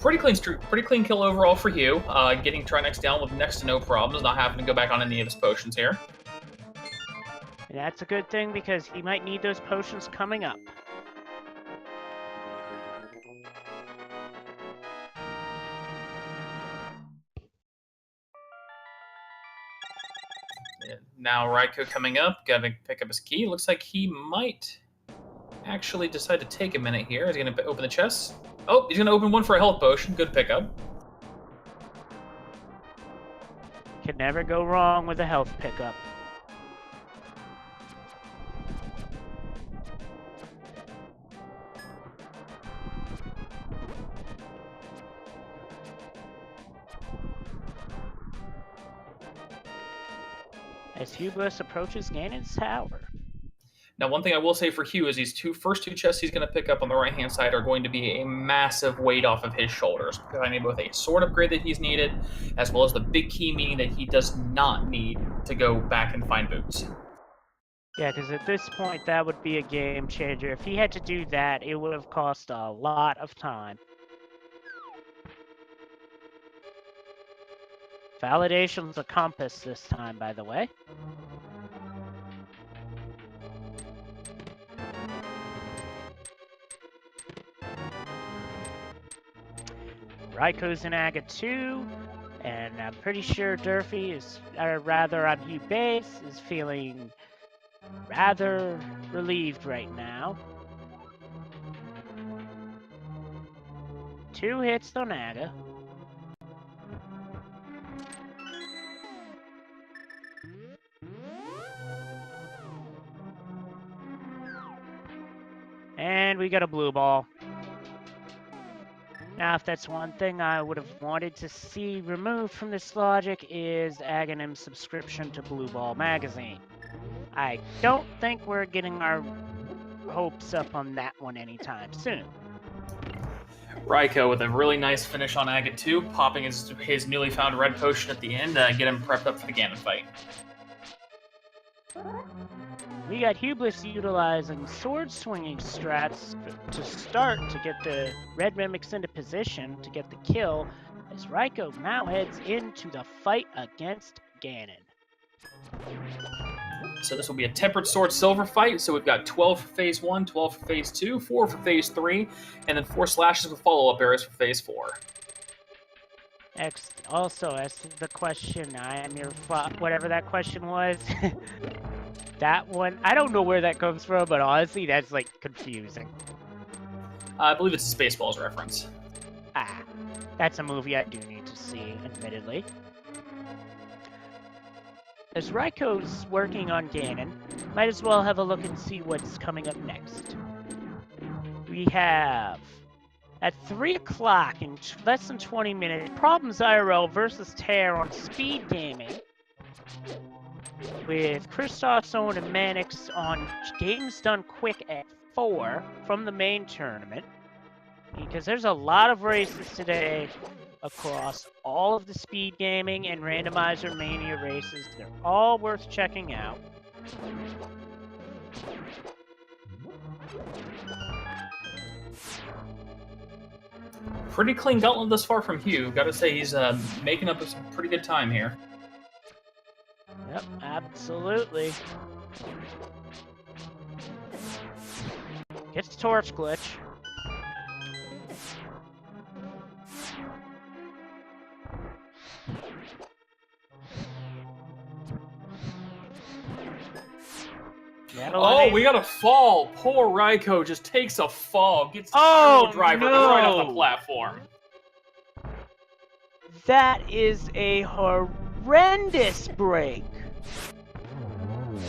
Pretty clean kill overall for Hugh. Getting Trinex down with next to no problems, not having to go back on any of his potions here. And that's a good thing because he might need those potions coming up. Now Raiko coming up, gotta pick up his key. Looks like he might actually decide to take a minute here. Is he gonna open the chest? Oh, he's gonna open one for a health potion. Good pickup. Can never go wrong with a health pickup. As imhughbliss approaches Ganon's tower. Now, one thing I will say for Hugh is these first two chests he's going to pick up on the right-hand side are going to be a massive weight off of his shoulders, providing both a sword upgrade that he's needed, as well as the big key, meaning that he does not need to go back and find boots. Yeah, because at this point, that would be a game changer. If he had to do that, it would have cost a lot of time. Validation's a compass this time, by the way. Raiko's in Aga 2, and I'm pretty sure Durfee is, or rather imhughbliss, is feeling rather relieved right now. 2 hits on Aga. And we got a blue ball. Now, if that's one thing I would have wanted to see removed from this logic is Aghanim's subscription to Blue Ball magazine. I don't think we're getting our hopes up on that one anytime soon. Raiko with a really nice finish on Aga 2, popping his newly found red potion at the end, get him prepped up for the Ganon fight. We got imhughbliss utilizing sword-swinging strats to start to get the red mimics into position to get the kill, as Raiko now heads into the fight against Ganon. So this will be a tempered sword silver fight, so we've got 12 for phase 1, 12 for phase 2, 4 for phase 3, and then 4 slashes with follow-up arrows for phase 4. Also, as to the question, I am your whatever that question was. That one, I don't know where that comes from, but honestly, that's like confusing. I believe it's a Spaceballs reference. Ah, that's a movie I do need to see, admittedly. As Raiko's working on Ganon, might as well have a look and see what's coming up next. We have, at 3 o'clock in less than 20 minutes, Problems IRL versus Tear on Speed Gaming, with Christos, Owen, and Mannix on Games Done Quick at 4 from the main tournament. Because there's a lot of races today across all of the Speed Gaming and Randomizer Mania races. They're all worth checking out. Pretty clean gauntlet thus far from Hugh. Gotta say, he's making up some pretty good time here. Yep, absolutely. Gets Torch Glitch. Oh, we got a fall. Poor Raiko just takes a fall. Gets the driver right off the platform. That is a horrendous break.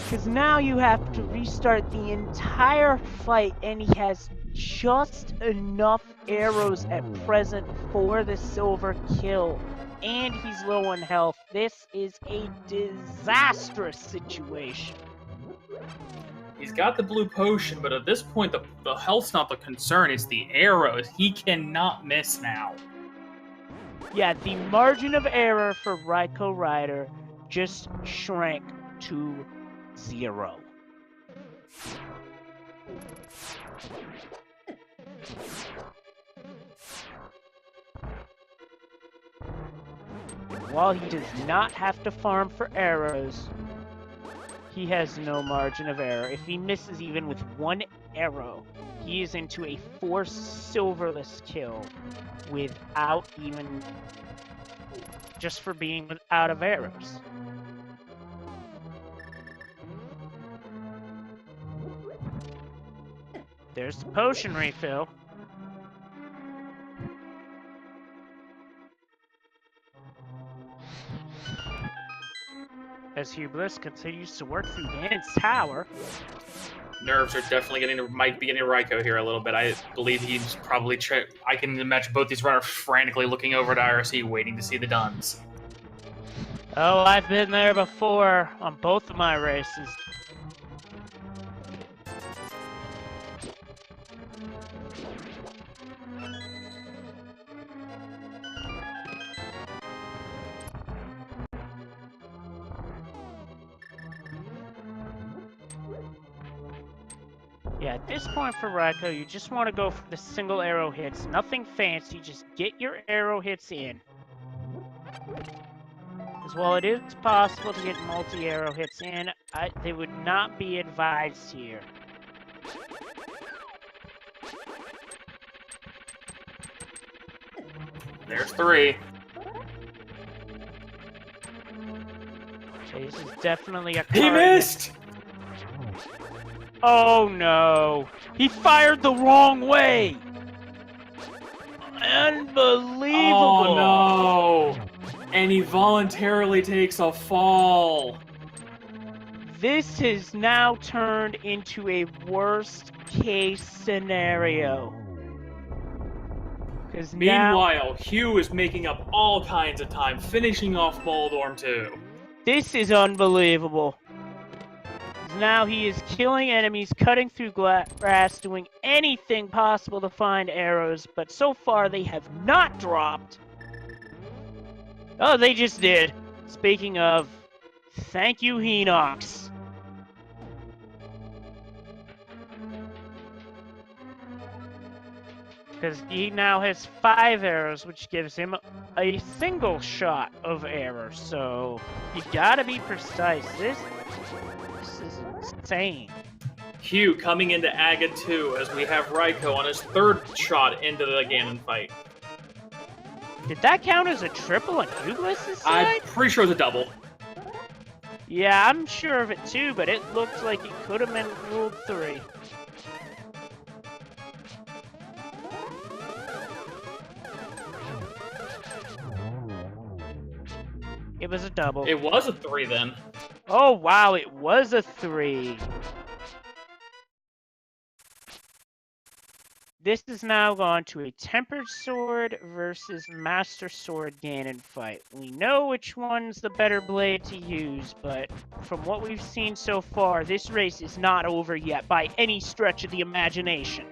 Because now you have to restart the entire fight, and he has just enough arrows at present for the silver kill. And he's low on health. This is a disastrous situation. He's got the blue potion, but at this point, the health's not the concern. It's the arrows. He cannot miss now. Yeah, the margin of error for raikourider just shrank to 0. While he does not have to farm for arrows, he has no margin of error. If he misses even with 1 arrow, he is into a 4 silverless kill without even, just for being out of arrows. There's the potion refill. As imhughbliss continues to work through Ganon's tower. Nerves are definitely might be getting Raiko here a little bit. I believe he's probably I can imagine both these runners frantically looking over to IRC, waiting to see the Duns. Oh, I've been there before on both of my races. Yeah, at this point for Raiko, you just want to go for the single arrow hits. Nothing fancy, just get your arrow hits in. As while it is possible to get multi-arrow hits in, they would not be advised here. There's 3. Okay, this is definitely a He missed! Oh no! He fired the wrong way! Unbelievable! Oh no! And he voluntarily takes a fall. This has now turned into a worst case scenario. Meanwhile, Hugh is making up all kinds of time, finishing off Moldorm too. This is unbelievable. Now he is killing enemies, cutting through grass, doing anything possible to find arrows, but so far they have not dropped. Oh, they just did. Speaking of, thank you, Hinox. Because he now has 5 arrows, which gives him a single shot of error. So you gotta be precise. This is insane. Hugh coming into Aga 2 as we have Raiko on his 3rd shot into the Ganon fight. Did that count as a triple on imhughbliss' I'm side? pretty sure it was a double. Yeah, I'm sure of it too, but it looked like it could have been ruled 3. It was a double. It was a 3 then. Oh, wow, it was a 3. This is now gone to a Tempered Sword versus Master Sword Ganon fight. We know which one's the better blade to use, but from what we've seen so far, this race is not over yet by any stretch of the imagination.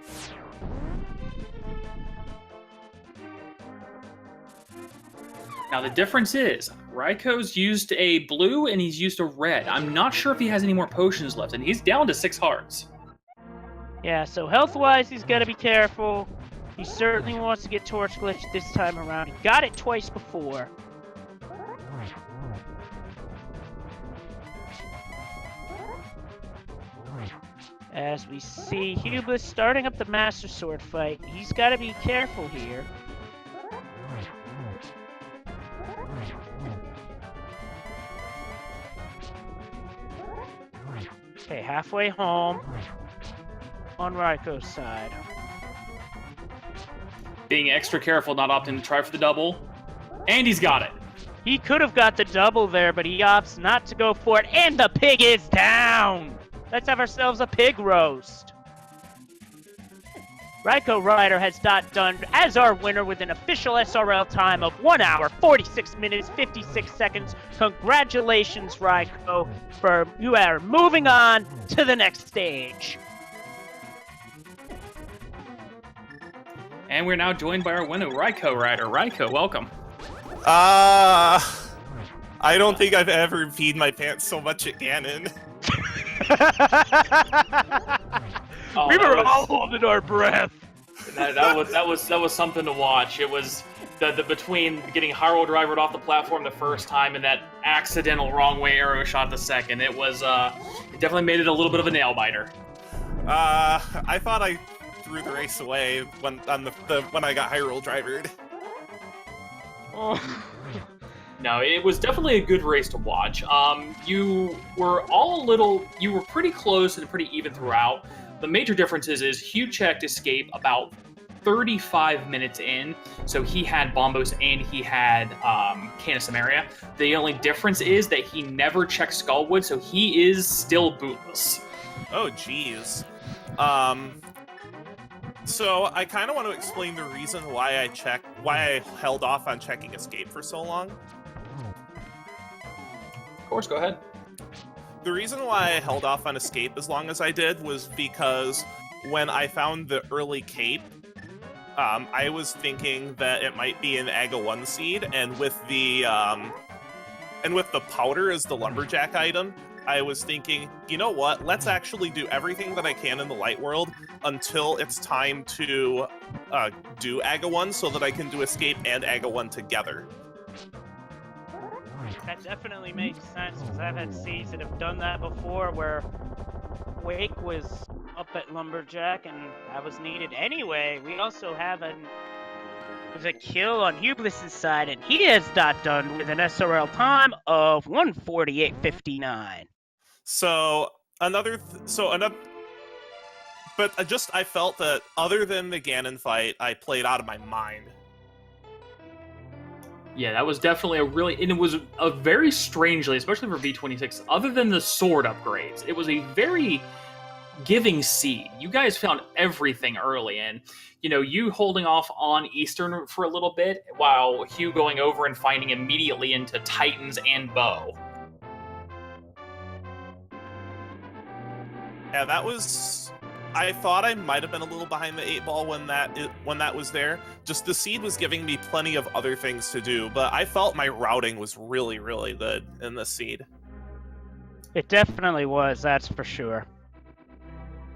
Now the difference is, Raiko's used a blue and he's used a red. I'm not sure if he has any more potions left, and he's down to 6 hearts. Yeah, so health-wise, he's got to be careful. He certainly wants to get Torch Glitch this time around. He got it twice before. As we see imhughbliss starting up the Master Sword fight, he's got to be careful here. Okay, halfway home on Raiko's side. Being extra careful, not opting to try for the double. And he's got it. He could have got the double there, but he opts not to go for it, and the pig is down! Let's have ourselves a pig roast. raikourider has done as our winner with an official SRL time of 1 hour, 46 minutes, 56 seconds. Congratulations, Raiko, for you are moving on to the next stage. And we're now joined by our winner, raikourider. Raiko, welcome. I don't think I've ever peed my pants so much at Ganon. Oh, We were all holding our breath. That was something to watch. It was the between getting Hyrule Drivered off the platform the first time and that accidental wrong way arrow shot the second. It was it definitely made it a little bit of a nail biter. I thought I threw the race away when I got Hyrule Drivered. Oh. No, it was definitely a good race to watch. You were pretty close and pretty even throughout. The major differences is Hugh checked Escape about 35 minutes in, so he had Bombos and he had Can of Samaria. The only difference is that he never checked Skullwood, so he is still bootless. Oh, jeez. So I kind of want to explain the reason why I held off on checking Escape for so long. Of course, go ahead. The reason why I held off on Escape as long as I did was because when I found the early cape, I was thinking that it might be an Aga 1 seed, and with the powder as the lumberjack item, I was thinking, you know what, let's actually do everything that I can in the light world until it's time to do Aga 1 so that I can do Escape and Aga 1 together. That definitely makes sense, because I've had seeds that have done that before, where Wake was up at Lumberjack, and that was needed anyway. We also have there's a kill on imhughbliss' side, and he is not done with an SRL time of 1:48:59. But I felt that other than the Ganon fight, I played out of my mind. Yeah, that was definitely and it was a very strangely, especially for V26, other than the sword upgrades, it was a very giving seed. You guys found everything early, and you holding off on Eastern for a little bit, while Hugh going over and finding immediately into Titans and Bow. Yeah, I thought I might have been a little behind the 8 ball when that was there. Just the seed was giving me plenty of other things to do, but I felt my routing was really, really good in this seed. It definitely was, that's for sure.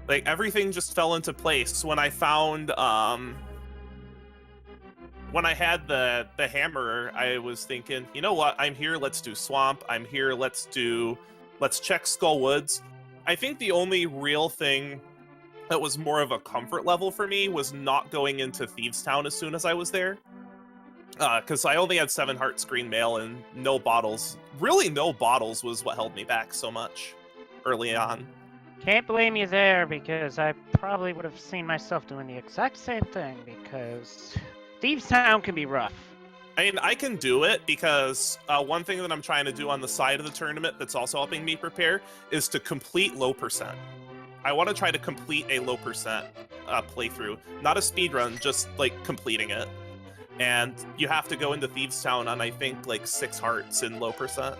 Like, everything just fell into place. When I found, when I had the hammer, I was thinking, you know what, I'm here, let's do Swamp. I'm here, let's check Skullwoods. I think the only real thing that was more of a comfort level for me was not going into Thieves Town as soon as I was there. Because I only had 7 hearts green mail and no bottles. Really, no bottles was what held me back so much early on. Can't blame you there, because I probably would have seen myself doing the exact same thing, because Thieves Town can be rough. I mean, I can do it because one thing that I'm trying to do on the side of the tournament that's also helping me prepare is to complete low percent. I want to try to complete a low percent playthrough. Not a speed run, just like completing it. And you have to go into Thieves Town on, I think, like 6 hearts in low percent.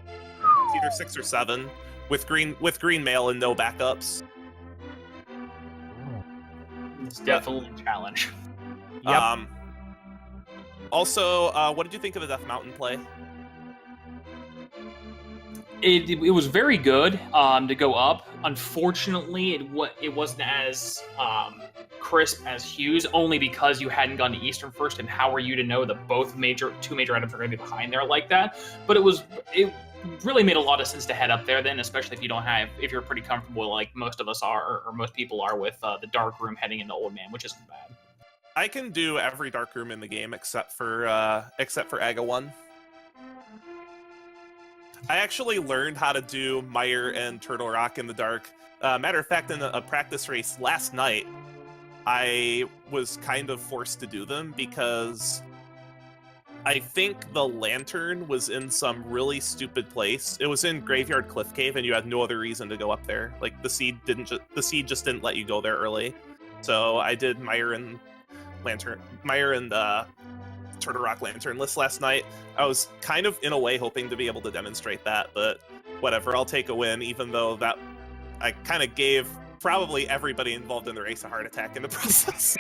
It's either 6 or 7 with green mail and no backups. It's definitely a challenge. Yep. Also, what did you think of the Death Mountain play? It was very good to go up. Unfortunately, it wasn't as crisp as Hughes, only because you hadn't gone to Eastern first, and how are you to know that two major items are going to be behind there like that? But it really made a lot of sense to head up there then, especially if you're pretty comfortable, like most of us are, or most people are, with the Dark Room heading into Old Man, which isn't bad. I can do every Dark Room in the game except for Aga 1. I actually learned how to do Mire and Turtle Rock in the dark. Matter of fact, in a practice race last night, I was kind of forced to do them because I think the lantern was in some really stupid place. It was in Graveyard Cliff Cave, and you had no other reason to go up there. Like the seed just didn't let you go there early. So I did Mire and Turtle Rock Lanternless last night. I was kind of, in a way, hoping to be able to demonstrate that, but whatever, I'll take a win, even though that I kind of gave probably everybody involved in the race a heart attack in the process.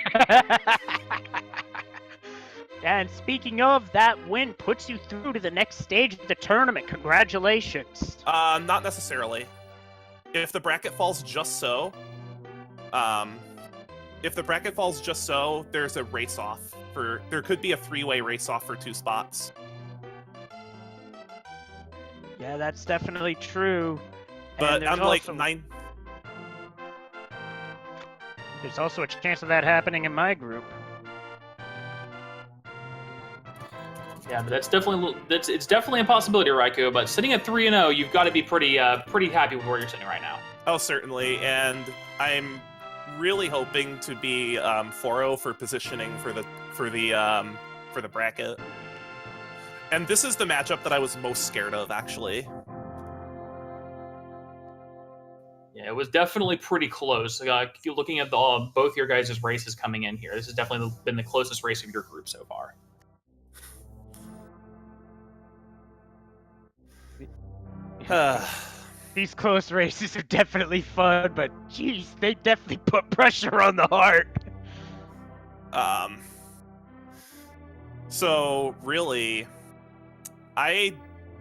And speaking of, that win puts you through to the next stage of the tournament. Congratulations. Not necessarily. If the bracket falls just so, there's a race-off. There could be a 3-way race-off for 2 spots. Yeah, that's definitely true. But I'm like 9... There's also a chance of that happening in my group. Yeah, but it's definitely a possibility, Raikou. But sitting at 3-0, you've got to be pretty happy with where you're sitting right now. Oh, certainly, and I'm really hoping to be 4-0 for positioning for the bracket. And this is the matchup that I was most scared of, actually. Yeah, it was definitely pretty close. Looking at both your guys' races coming in here, this has definitely been the closest race of your group so far. These close races are definitely fun, but geez, they definitely put pressure on the heart. So really, I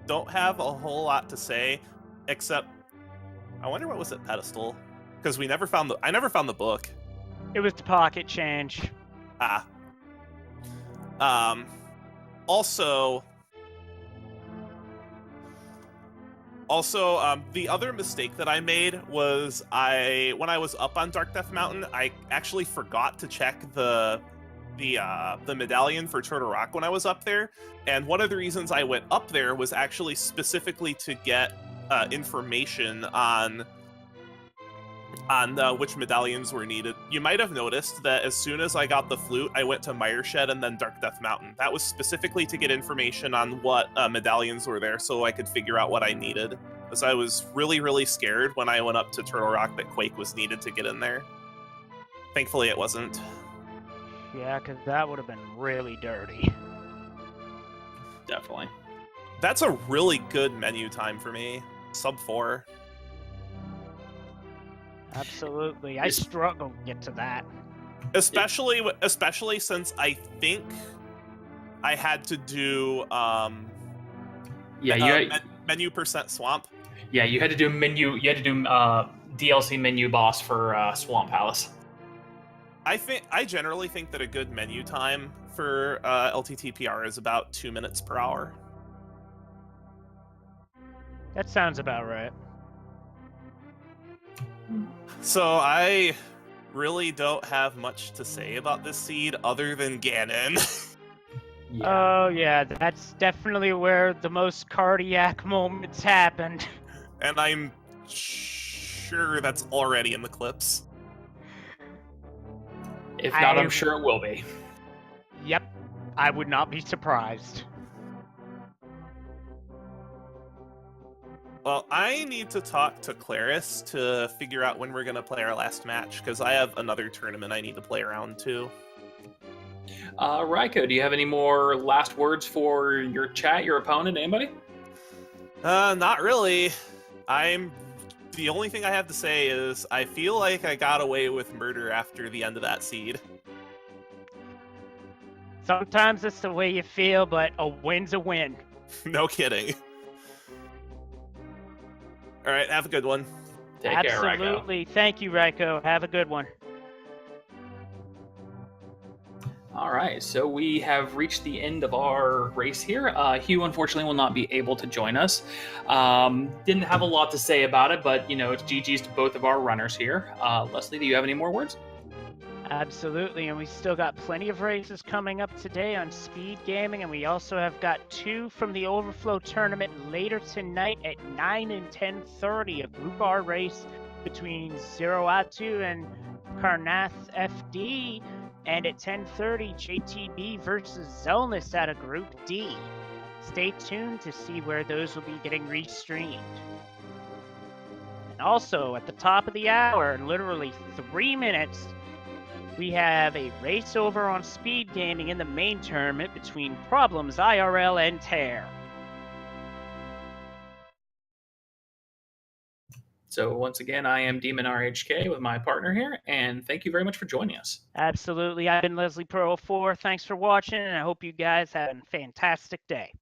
don't have a whole lot to say, except I wonder what was at Pedestal, because I never found the book. It was the pocket change. Also, the other mistake that I made was when I was up on Dark Death Mountain, I actually forgot to check the medallion for Turtle Rock when I was up there, and one of the reasons I went up there was actually specifically to get information on which medallions were needed. You might have noticed that as soon as I got the flute, I went to Mire Shed and then Dark Death Mountain. That was specifically to get information on what medallions were there so I could figure out what I needed. Because I was really, really scared when I went up to Turtle Rock that Quake was needed to get in there. Thankfully, it wasn't. Yeah, because that would have been really dirty. Definitely. That's a really good menu time for me. Sub 4. Absolutely. I struggle to get to that. Especially since I think I had to do menu percent swamp. Yeah, you had to do DLC menu boss for Swamp Palace. I generally think that a good menu time for LTTPR is about 2 minutes per hour. That sounds about right. So I really don't have much to say about this seed other than Ganon. Yeah. Oh yeah, that's definitely where the most cardiac moments happened. And I'm sure that's already in the clips. If not, I'm sure it will be. Yep, I would not be surprised. Well, I need to talk to Claris to figure out when we're going to play our last match, because I have another tournament I need to play around too. Raiko, do you have any more last words for your chat, your opponent, anybody? Not really. The only thing I have to say is I feel like I got away with murder after the end of that seed. Sometimes it's the way you feel, but a win's a win. No kidding. All right, have a good one. Take care, Raiko. Absolutely. Thank you, Raiko. Have a good one. All right, so we have reached the end of our race here. Hugh, unfortunately, will not be able to join us. Didn't have a lot to say about it, but, you know, it's GG's to both of our runners here. Leslie, do you have any more words? Absolutely, and we still got plenty of races coming up today on Speed Gaming, and we also have got 2 from the Overflow Tournament later tonight at 9 and 10:30, a Group R race between Zeroatu and Karnath FD, and at 10:30, JTB versus Zelnus out of Group D. Stay tuned to see where those will be getting restreamed. And also, at the top of the hour, in literally 3 minutes, we have a race over on Speed Gaming in the main tournament between Problems IRL and Tear. So once again, I am Demon RHK with my partner here, and thank you very much for joining us. Absolutely. I've been Leslie Pro 04. Thanks for watching, and I hope you guys have a fantastic day.